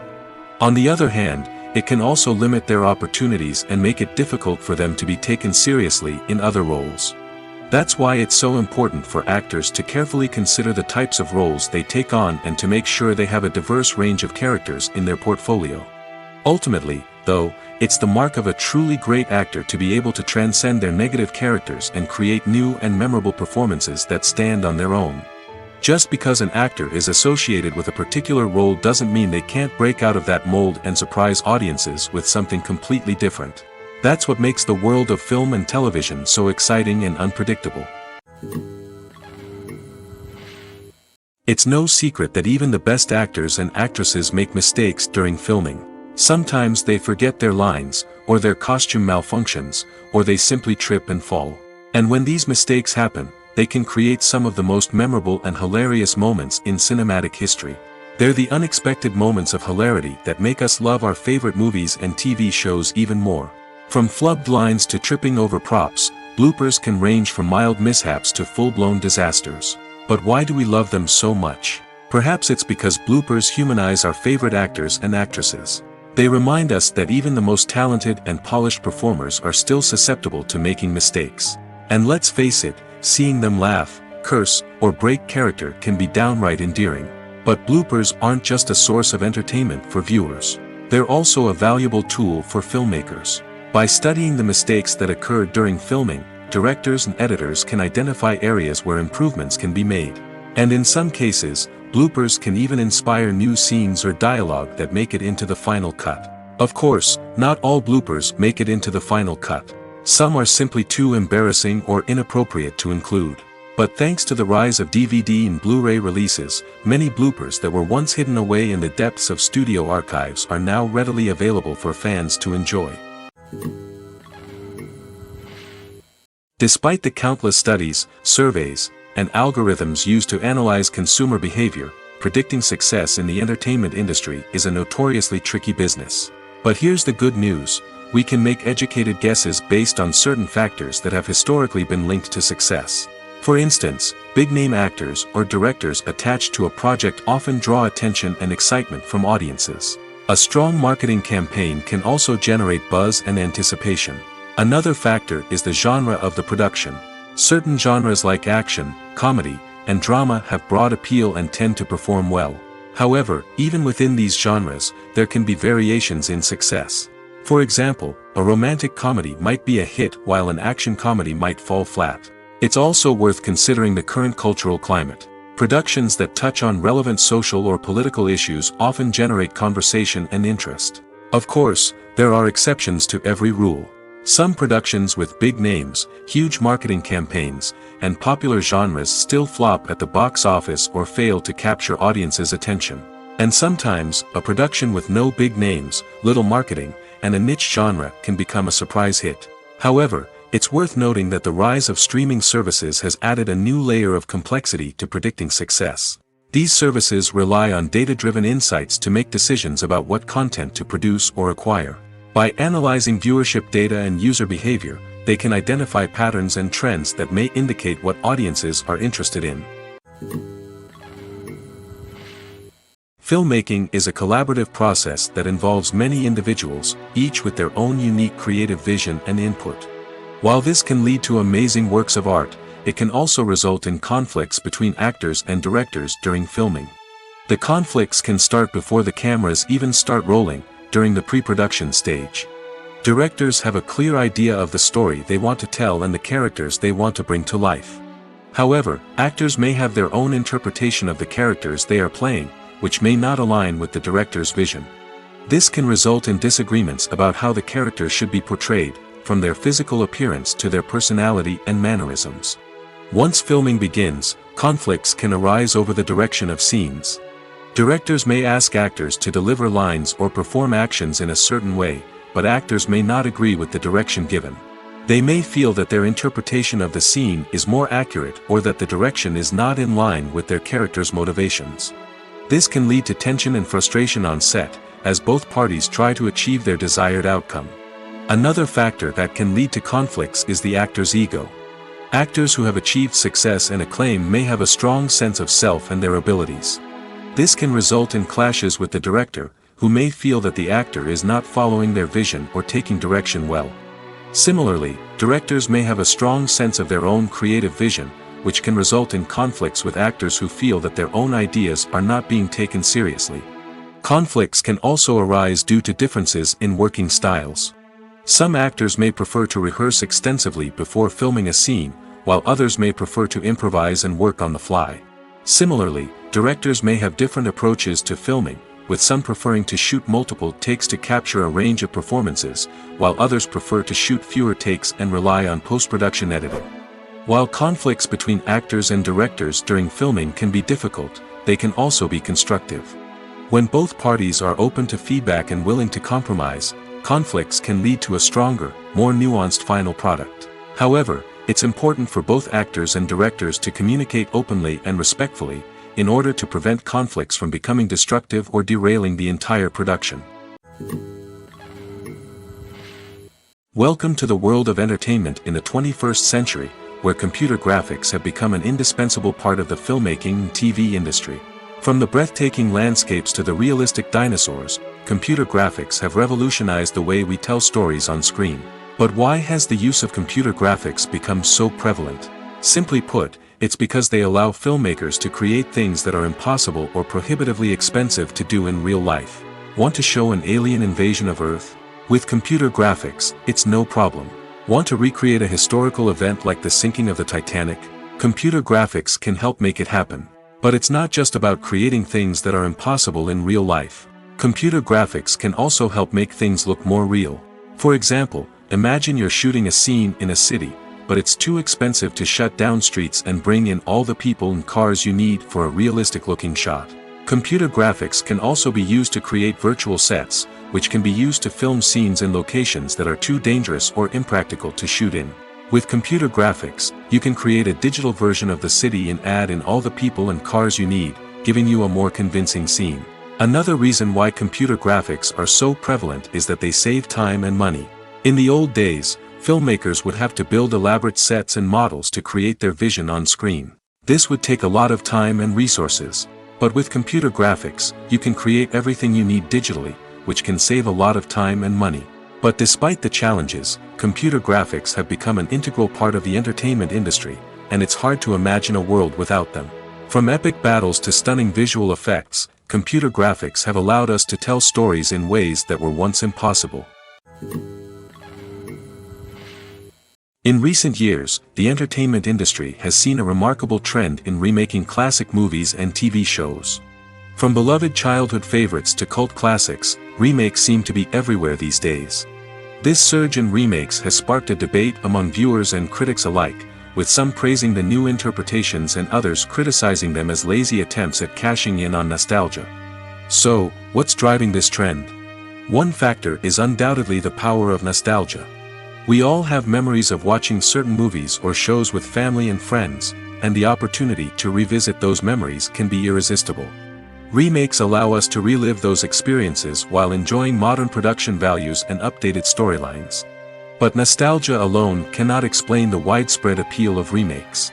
On the other hand, it can also limit their opportunities and make it difficult for them to be taken seriously in other roles. That's why it's so important for actors to carefully consider the types of roles they take on and to make sure they have a diverse range of characters in their portfolio. Ultimately, though, it's the mark of a truly great actor to be able to transcend their negative characters and create new and memorable performances that stand on their own. Just because an actor is associated with a particular role doesn't mean they can't break out of that mold and surprise audiences with something completely different. That's what makes the world of film and television so exciting and unpredictable. It's no secret that even the best actors and actresses make mistakes during filming. Sometimes they forget their lines, or their costume malfunctions, or they simply trip and fall. And when these mistakes happen, they can create some of the most memorable and hilarious moments in cinematic history. They're the unexpected moments of hilarity that make us love our favorite movies and TV shows even more. From flubbed lines to tripping over props, bloopers can range from mild mishaps to full-blown disasters. But why do we love them so much? Perhaps it's because bloopers humanize our favorite actors and actresses. They remind us that even the most talented and polished performers are still susceptible to making mistakes. And let's face it, seeing them laugh, curse, or break character can be downright endearing. But bloopers aren't just a source of entertainment for viewers. They're also a valuable tool for filmmakers. By studying the mistakes that occurred during filming, directors and editors can identify areas where improvements can be made. And in some cases, bloopers can even inspire new scenes or dialogue that make it into the final cut. Of course, not all bloopers make it into the final cut. Some are simply too embarrassing or inappropriate to include. But thanks to the rise of DVD and Blu-ray releases, many bloopers that were once hidden away in the depths of studio archives are now readily available for fans to enjoy. Despite the countless studies, surveys, and algorithms used to analyze consumer behavior, predicting success in the entertainment industry is a notoriously tricky business. But here's the good news: we can make educated guesses based on certain factors that have historically been linked to success. For instance, big-name actors or directors attached to a project often draw attention and excitement from audiences. A strong marketing campaign can also generate buzz and anticipation. Another factor is the genre of the production. Certain genres like action, comedy, and drama have broad appeal and tend to perform well. However, even within these genres, there can be variations in success. For example, a romantic comedy might be a hit while an action comedy might fall flat. It's also worth considering the current cultural climate. Productions that touch on relevant social or political issues often generate conversation and interest. Of course, there are exceptions to every rule. Some productions with big names, huge marketing campaigns, and popular genres still flop at the box office or fail to capture audiences' attention. And sometimes, a production with no big names, little marketing, and a niche genre can become a surprise hit. However, it's worth noting that the rise of streaming services has added a new layer of complexity to predicting success. These services rely on data-driven insights to make decisions about what content to produce or acquire. By analyzing viewership data and user behavior, they can identify patterns and trends that may indicate what audiences are interested in. Filmmaking is a collaborative process that involves many individuals, each with their own unique creative vision and input. While this can lead to amazing works of art, it can also result in conflicts between actors and directors during filming. The conflicts can start before the cameras even start rolling, during the pre-production stage. Directors have a clear idea of the story they want to tell and the characters they want to bring to life. However, actors may have their own interpretation of the characters they are playing, which may not align with the director's vision. This can result in disagreements about how the characters should be portrayed, from their physical appearance to their personality and mannerisms. Once filming begins, conflicts can arise over the direction of scenes. Directors may ask actors to deliver lines or perform actions in a certain way, but actors may not agree with the direction given. They may feel that their interpretation of the scene is more accurate or that the direction is not in line with their character's motivations. This can lead to tension and frustration on set, as both parties try to achieve their desired outcome. Another factor that can lead to conflicts is the actor's ego. Actors who have achieved success and acclaim may have a strong sense of self and their abilities. This can result in clashes with the director, who may feel that the actor is not following their vision or taking direction well. Similarly, directors may have a strong sense of their own creative vision, which can result in conflicts with actors who feel that their own ideas are not being taken seriously. Conflicts can also arise due to differences in working styles. Some actors may prefer to rehearse extensively before filming a scene, while others may prefer to improvise and work on the fly. Similarly, directors may have different approaches to filming, with some preferring to shoot multiple takes to capture a range of performances, while others prefer to shoot fewer takes and rely on post-production editing. While conflicts between actors and directors during filming can be difficult, they can also be constructive. When both parties are open to feedback and willing to compromise, conflicts can lead to a stronger, more nuanced final product. However, it's important for both actors and directors to communicate openly and respectfully, in order to prevent conflicts from becoming destructive or derailing the entire production. Welcome to the world of entertainment in the 21st century, where computer graphics have become an indispensable part of the filmmaking and TV industry. From the breathtaking landscapes to the realistic dinosaurs, computer graphics have revolutionized the way we tell stories on screen. But why has the use of computer graphics become so prevalent? Simply put, it's because they allow filmmakers to create things that are impossible or prohibitively expensive to do in real life. Want to show an alien invasion of Earth? With computer graphics, it's no problem. Want to recreate a historical event like the sinking of the Titanic? Computer graphics can help make it happen. But it's not just about creating things that are impossible in real life. Computer graphics can also help make things look more real. For example, imagine you're shooting a scene in a city, but it's too expensive to shut down streets and bring in all the people and cars you need for a realistic-looking shot. Computer graphics can also be used to create virtual sets, which can be used to film scenes in locations that are too dangerous or impractical to shoot in. With computer graphics, you can create a digital version of the city and add in all the people and cars you need, giving you a more convincing scene. Another reason why computer graphics are so prevalent is that they save time and money. In the old days, filmmakers would have to build elaborate sets and models to create their vision on screen. This would take a lot of time and resources. But with computer graphics, you can create everything you need digitally, which can save a lot of time and money. But despite the challenges, computer graphics have become an integral part of the entertainment industry, and it's hard to imagine a world without them. From epic battles to stunning visual effects, computer graphics have allowed us to tell stories in ways that were once impossible. In recent years, the entertainment industry has seen a remarkable trend in remaking classic movies and TV shows. From beloved childhood favorites to cult classics, remakes seem to be everywhere these days. This surge in remakes has sparked a debate among viewers and critics alike, with some praising the new interpretations and others criticizing them as lazy attempts at cashing in on nostalgia. So, what's driving this trend? One factor is undoubtedly the power of nostalgia. We all have memories of watching certain movies or shows with family and friends, and the opportunity to revisit those memories can be irresistible. Remakes allow us to relive those experiences while enjoying modern production values and updated storylines. But nostalgia alone cannot explain the widespread appeal of remakes.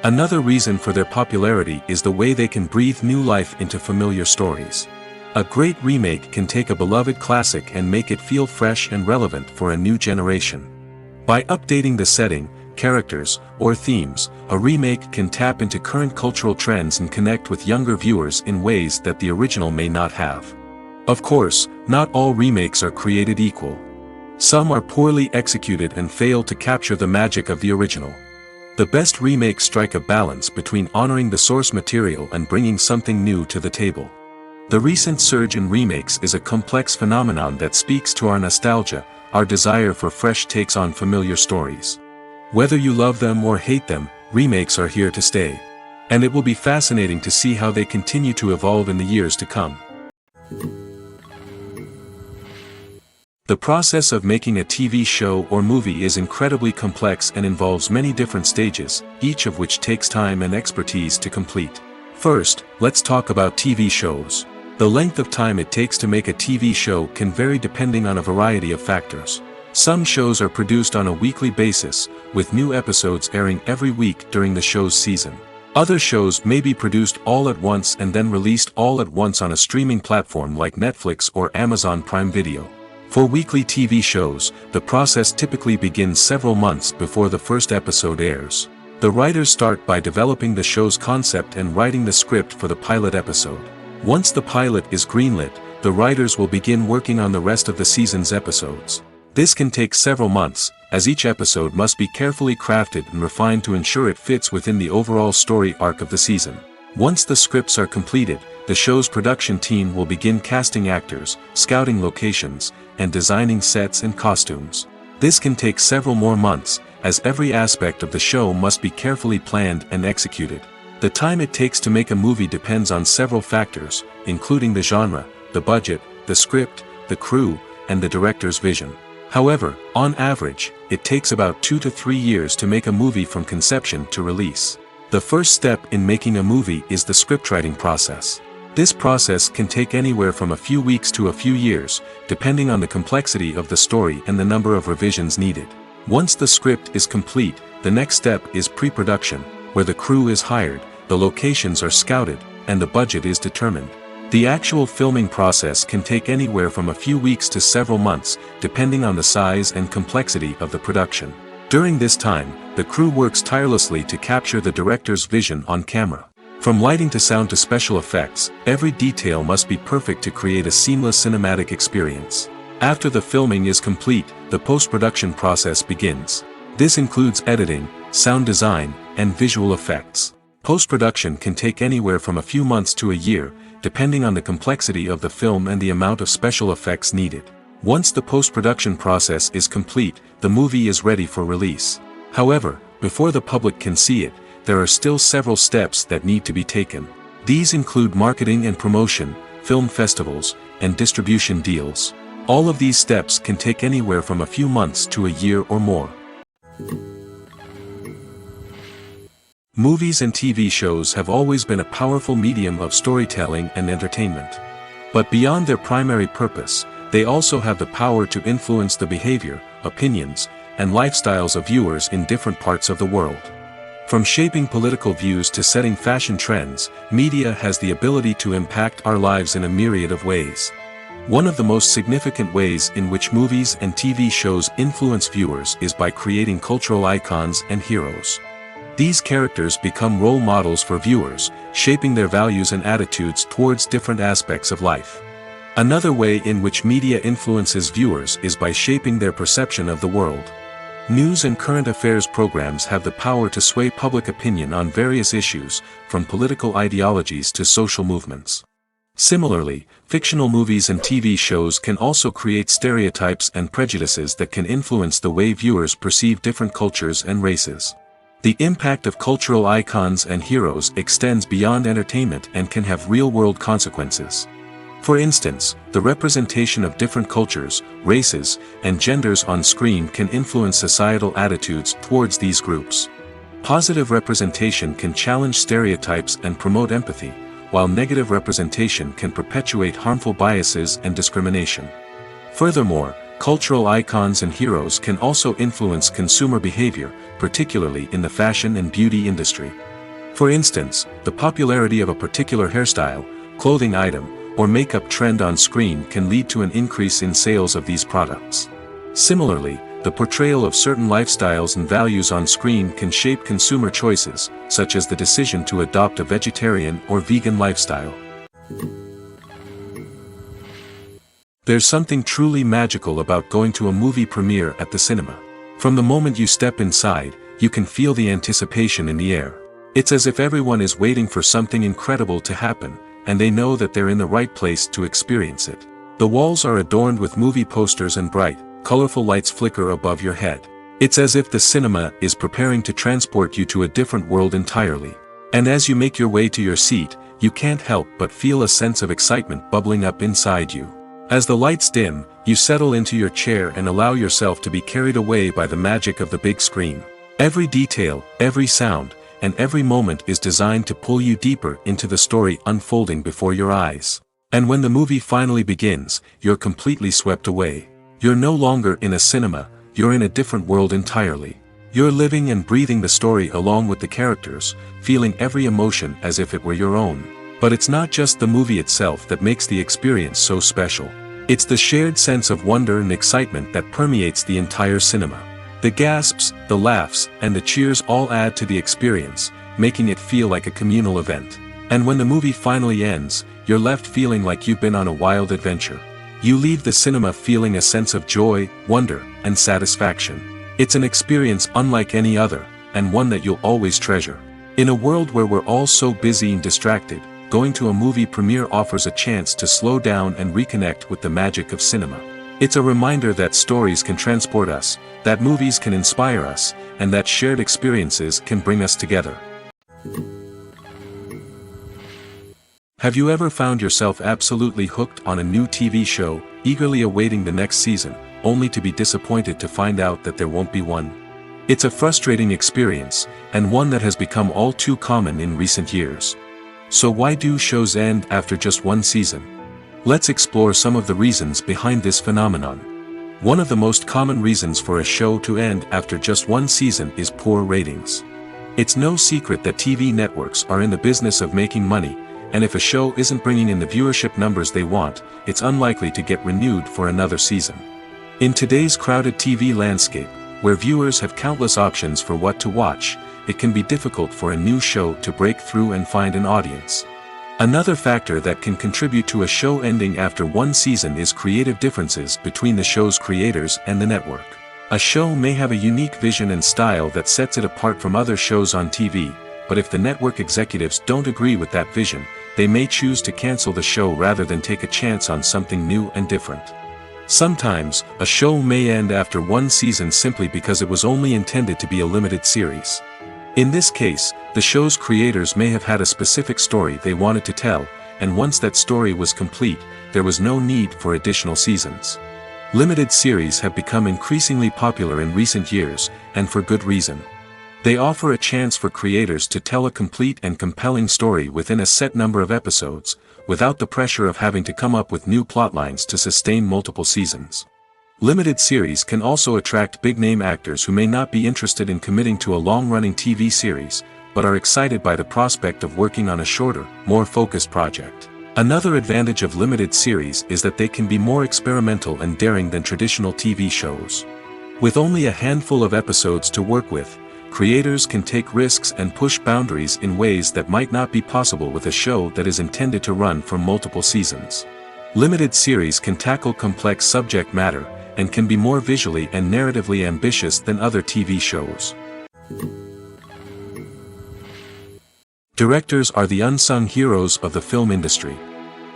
Another reason for their popularity is the way they can breathe new life into familiar stories. A great remake can take a beloved classic and make it feel fresh and relevant for a new generation. By updating the setting, characters, or themes, a remake can tap into current cultural trends and connect with younger viewers in ways that the original may not have. Of course, not all remakes are created equal. Some are poorly executed and fail to capture the magic of the original. The best remakes strike a balance between honoring the source material and bringing something new to the table. The recent surge in remakes is a complex phenomenon that speaks to our nostalgia, our desire for fresh takes on familiar stories. Whether you love them or hate them, remakes are here to stay. And it will be fascinating to see how they continue to evolve in the years to come. The process of making a TV show or movie is incredibly complex and involves many different stages, each of which takes time and expertise to complete. First, let's talk about TV shows. The length of time it takes to make a TV show can vary depending on a variety of factors. Some shows are produced on a weekly basis, with new episodes airing every week during the show's season. Other shows may be produced all at once and then released all at once on a streaming platform like Netflix or Amazon Prime Video. For weekly TV shows, the process typically begins several months before the first episode airs. The writers start by developing the show's concept and writing the script for the pilot episode. Once the pilot is greenlit, the writers will begin working on the rest of the season's episodes. This can take several months, as each episode must be carefully crafted and refined to ensure it fits within the overall story arc of the season. Once the scripts are completed, the show's production team will begin casting actors, scouting locations, and designing sets and costumes. This can take several more months, as every aspect of the show must be carefully planned and executed. The time it takes to make a movie depends on several factors, including the genre, the budget, the script, the crew, and the director's vision. However, on average, it takes about 2 to 3 years to make a movie from conception to release. The first step in making a movie is the scriptwriting process. This process can take anywhere from a few weeks to a few years, depending on the complexity of the story and the number of revisions needed. Once the script is complete, the next step is pre-production, where the crew is hired, the locations are scouted, and the budget is determined. The actual filming process can take anywhere from a few weeks to several months, depending on the size and complexity of the production. During this time, the crew works tirelessly to capture the director's vision on camera. From lighting to sound to special effects, every detail must be perfect to create a seamless cinematic experience. After the filming is complete, the post-production process begins. This includes editing, sound design, and visual effects. Post-production can take anywhere from a few months to a year, depending on the complexity of the film and the amount of special effects needed. Once the post-production process is complete, the movie is ready for release. However, before the public can see it, there are still several steps that need to be taken. These include marketing and promotion, film festivals, and distribution deals. All of these steps can take anywhere from a few months to a year or more. Movies and TV shows have always been a powerful medium of storytelling and entertainment. But beyond their primary purpose, they also have the power to influence the behavior, opinions, and lifestyles of viewers in different parts of the world. From shaping political views to setting fashion trends, media has the ability to impact our lives in a myriad of ways. One of the most significant ways in which movies and TV shows influence viewers is by creating cultural icons and heroes. These characters become role models for viewers, shaping their values and attitudes towards different aspects of life. Another way in which media influences viewers is by shaping their perception of the world. News and current affairs programs have the power to sway public opinion on various issues, from political ideologies to social movements. Similarly, fictional movies and TV shows can also create stereotypes and prejudices that can influence the way viewers perceive different cultures and races. The impact of cultural icons and heroes extends beyond entertainment and can have real-world consequences. For instance, the representation of different cultures, races, and genders on screen can influence societal attitudes towards these groups. Positive representation can challenge stereotypes and promote empathy, while negative representation can perpetuate harmful biases and discrimination. Furthermore, cultural icons and heroes can also influence consumer behavior, particularly in the fashion and beauty industry. For instance, the popularity of a particular hairstyle, clothing item, or makeup trend on screen can lead to an increase in sales of these products. Similarly, the portrayal of certain lifestyles and values on screen can shape consumer choices, such as the decision to adopt a vegetarian or vegan lifestyle. There's something truly magical about going to a movie premiere at the cinema. From the moment you step inside, you can feel the anticipation in the air. It's as if everyone is waiting for something incredible to happen, and they know that they're in the right place to experience it. The walls are adorned with movie posters and bright, colorful lights flicker above your head. It's as if the cinema is preparing to transport you to a different world entirely. And as you make your way to your seat, you can't help but feel a sense of excitement bubbling up inside you. As the lights dim, you settle into your chair and allow yourself to be carried away by the magic of the big screen. Every detail, every sound, and every moment is designed to pull you deeper into the story unfolding before your eyes. And when the movie finally begins, you're completely swept away. You're no longer in a cinema, you're in a different world entirely. You're living and breathing the story along with the characters, feeling every emotion as if it were your own. But it's not just the movie itself that makes the experience so special. It's the shared sense of wonder and excitement that permeates the entire cinema. The gasps, the laughs, and the cheers all add to the experience, making it feel like a communal event. And when the movie finally ends, you're left feeling like you've been on a wild adventure. You leave the cinema feeling a sense of joy, wonder, and satisfaction. It's an experience unlike any other, and one that you'll always treasure. In a world where we're all so busy and distracted, going to a movie premiere offers a chance to slow down and reconnect with the magic of cinema. It's a reminder that stories can transport us, that movies can inspire us, and that shared experiences can bring us together. Have you ever found yourself absolutely hooked on a new TV show, eagerly awaiting the next season, only to be disappointed to find out that there won't be one? It's a frustrating experience, and one that has become all too common in recent years. So why do shows end after just one season? Let's explore some of the reasons behind this phenomenon. One of the most common reasons for a show to end after just one season is poor ratings. It's no secret that TV networks are in the business of making money, and if a show isn't bringing in the viewership numbers they want, it's unlikely to get renewed for another season. In today's crowded TV landscape, where viewers have countless options for what to watch, it can be difficult for a new show to break through and find an audience. Another factor that can contribute to a show ending after one season is creative differences between the show's creators and the network. A show may have a unique vision and style that sets it apart from other shows on TV, but if the network executives don't agree with that vision, they may choose to cancel the show rather than take a chance on something new and different. Sometimes, a show may end after one season simply because it was only intended to be a limited series. In this case, the show's creators may have had a specific story they wanted to tell, and once that story was complete, there was no need for additional seasons. Limited series have become increasingly popular in recent years, and for good reason. They offer a chance for creators to tell a complete and compelling story within a set number of episodes, without the pressure of having to come up with new plotlines to sustain multiple seasons. Limited series can also attract big-name actors who may not be interested in committing to a long-running TV series, but are excited by the prospect of working on a shorter, more focused project. Another advantage of limited series is that they can be more experimental and daring than traditional TV shows. With only a handful of episodes to work with, creators can take risks and push boundaries in ways that might not be possible with a show that is intended to run for multiple seasons. Limited series can tackle complex subject matter, and can be more visually and narratively ambitious than other TV shows. Directors are the unsung heroes of the film industry.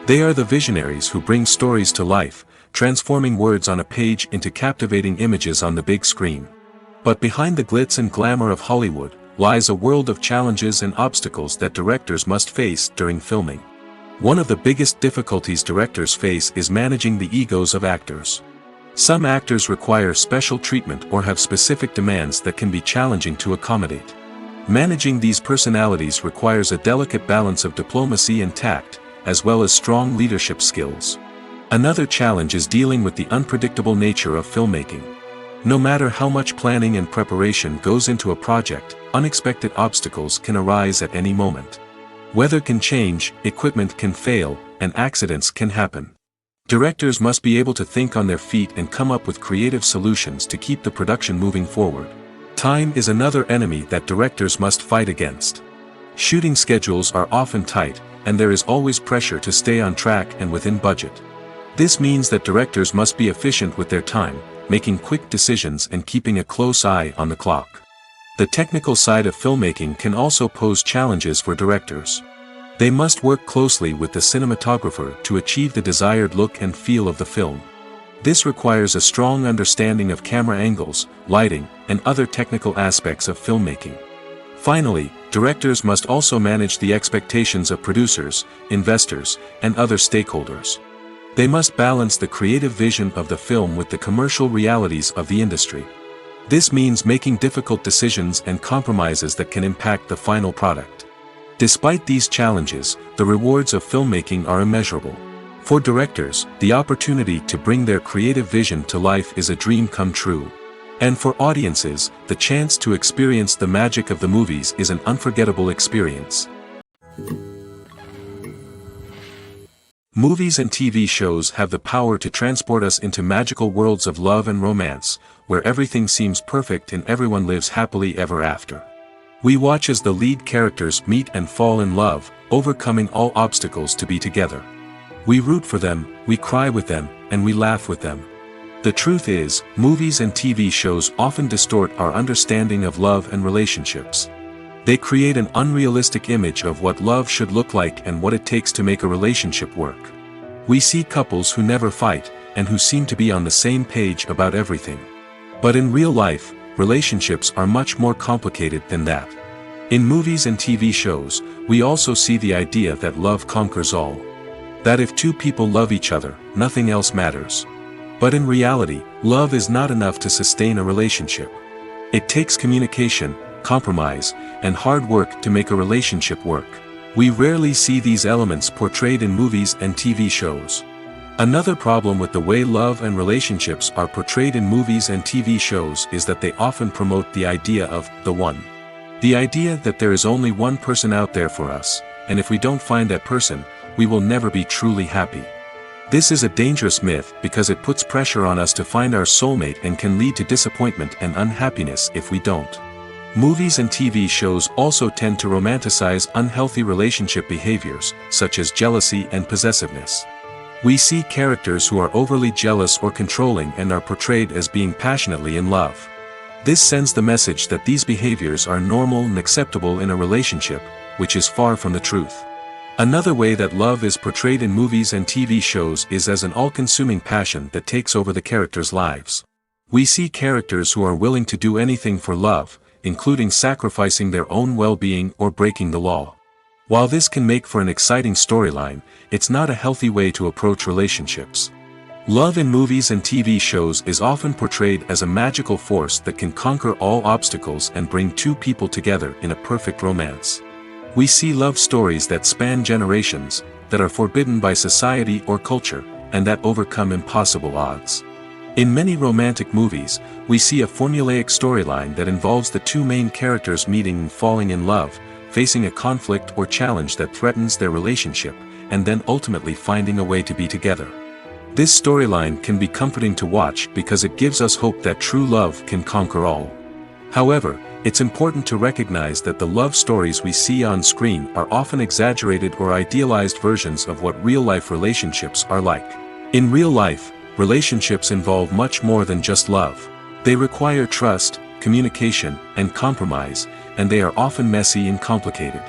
They are the visionaries who bring stories to life, transforming words on a page into captivating images on the big screen. But behind the glitz and glamour of Hollywood, lies a world of challenges and obstacles that directors must face during filming. One of the biggest difficulties directors face is managing the egos of actors. Some actors require special treatment or have specific demands that can be challenging to accommodate. Managing these personalities requires a delicate balance of diplomacy and tact, as well as strong leadership skills. Another challenge is dealing with the unpredictable nature of filmmaking. No matter how much planning and preparation goes into a project, unexpected obstacles can arise at any moment. Weather can change, equipment can fail, and accidents can happen. Directors must be able to think on their feet and come up with creative solutions to keep the production moving forward. Time is another enemy that directors must fight against. Shooting schedules are often tight, and there is always pressure to stay on track and within budget. This means that directors must be efficient with their time, making quick decisions and keeping a close eye on the clock. The technical side of filmmaking can also pose challenges for directors. They must work closely with the cinematographer to achieve the desired look and feel of the film. This requires a strong understanding of camera angles, lighting, and other technical aspects of filmmaking. Finally, directors must also manage the expectations of producers, investors, and other stakeholders. They must balance the creative vision of the film with the commercial realities of the industry. This means making difficult decisions and compromises that can impact the final product. Despite these challenges, the rewards of filmmaking are immeasurable. For directors, the opportunity to bring their creative vision to life is a dream come true. And for audiences, the chance to experience the magic of the movies is an unforgettable experience. Movies and TV shows have the power to transport us into magical worlds of love and romance, where everything seems perfect and everyone lives happily ever after. We watch as the lead characters meet and fall in love, overcoming all obstacles to be together. We root for them, we cry with them, and we laugh with them. The truth is, movies and TV shows often distort our understanding of love and relationships. They create an unrealistic image of what love should look like and what it takes to make a relationship work. We see couples who never fight, and who seem to be on the same page about everything. But in real life, relationships are much more complicated than that. In movies and TV shows, we also see the idea that love conquers all. That if two people love each other, nothing else matters. But in reality, love is not enough to sustain a relationship. It takes communication, compromise, and hard work to make a relationship work. We rarely see these elements portrayed in movies and TV shows. Another problem with the way love and relationships are portrayed in movies and TV shows is that they often promote the idea of the one. The idea that there is only one person out there for us, and if we don't find that person, we will never be truly happy. This is a dangerous myth because it puts pressure on us to find our soulmate and can lead to disappointment and unhappiness if we don't. Movies and TV shows also tend to romanticize unhealthy relationship behaviors, such as jealousy and possessiveness. We see characters who are overly jealous or controlling and are portrayed as being passionately in love. This sends the message that these behaviors are normal and acceptable in a relationship, which is far from the truth. Another way that love is portrayed in movies and TV shows is as an all-consuming passion that takes over the characters' lives. We see characters who are willing to do anything for love, including sacrificing their own well-being or breaking the law. While this can make for an exciting storyline, it's not a healthy way to approach relationships. Love in movies and TV shows is often portrayed as a magical force that can conquer all obstacles and bring two people together in a perfect romance. We see love stories that span generations, that are forbidden by society or culture, and that overcome impossible odds. In many romantic movies, we see a formulaic storyline that involves the two main characters meeting and falling in love, facing a conflict or challenge that threatens their relationship, and then ultimately finding a way to be together. This storyline can be comforting to watch because it gives us hope that true love can conquer all. However, it's important to recognize that the love stories we see on screen are often exaggerated or idealized versions of what real-life relationships are like. In real life, relationships involve much more than just love. They require trust, communication, and compromise, and they are often messy and complicated.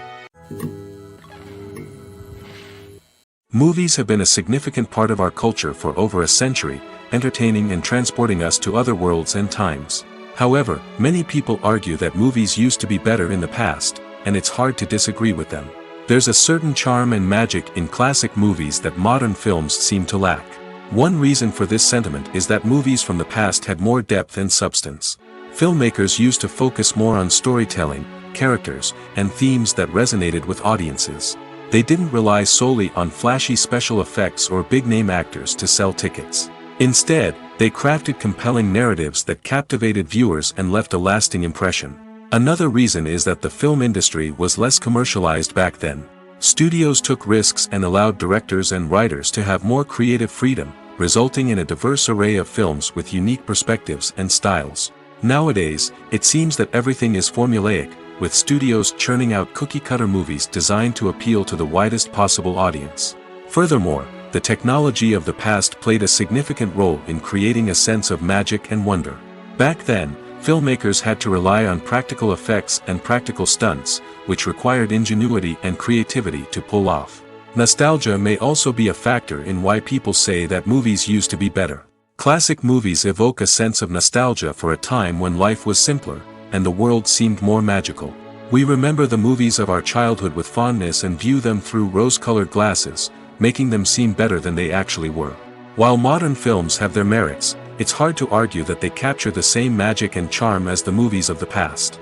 Movies have been a significant part of our culture for over a century, entertaining and transporting us to other worlds and times. However, many people argue that movies used to be better in the past, and it's hard to disagree with them. There's a certain charm and magic in classic movies that modern films seem to lack. One reason for this sentiment is that movies from the past had more depth and substance. Filmmakers used to focus more on storytelling, characters, and themes that resonated with audiences. They didn't rely solely on flashy special effects or big-name actors to sell tickets. Instead, they crafted compelling narratives that captivated viewers and left a lasting impression. Another reason is that the film industry was less commercialized back then. Studios took risks and allowed directors and writers to have more creative freedom, resulting in a diverse array of films with unique perspectives and styles. Nowadays, it seems that everything is formulaic, with studios churning out cookie-cutter movies designed to appeal to the widest possible audience. Furthermore, the technology of the past played a significant role in creating a sense of magic and wonder. Back then, filmmakers had to rely on practical effects and practical stunts, which required ingenuity and creativity to pull off. Nostalgia may also be a factor in why people say that movies used to be better. Classic movies evoke a sense of nostalgia for a time when life was simpler, and the world seemed more magical. We remember the movies of our childhood with fondness and view them through rose-colored glasses, making them seem better than they actually were. While modern films have their merits, it's hard to argue that they capture the same magic and charm as the movies of the past.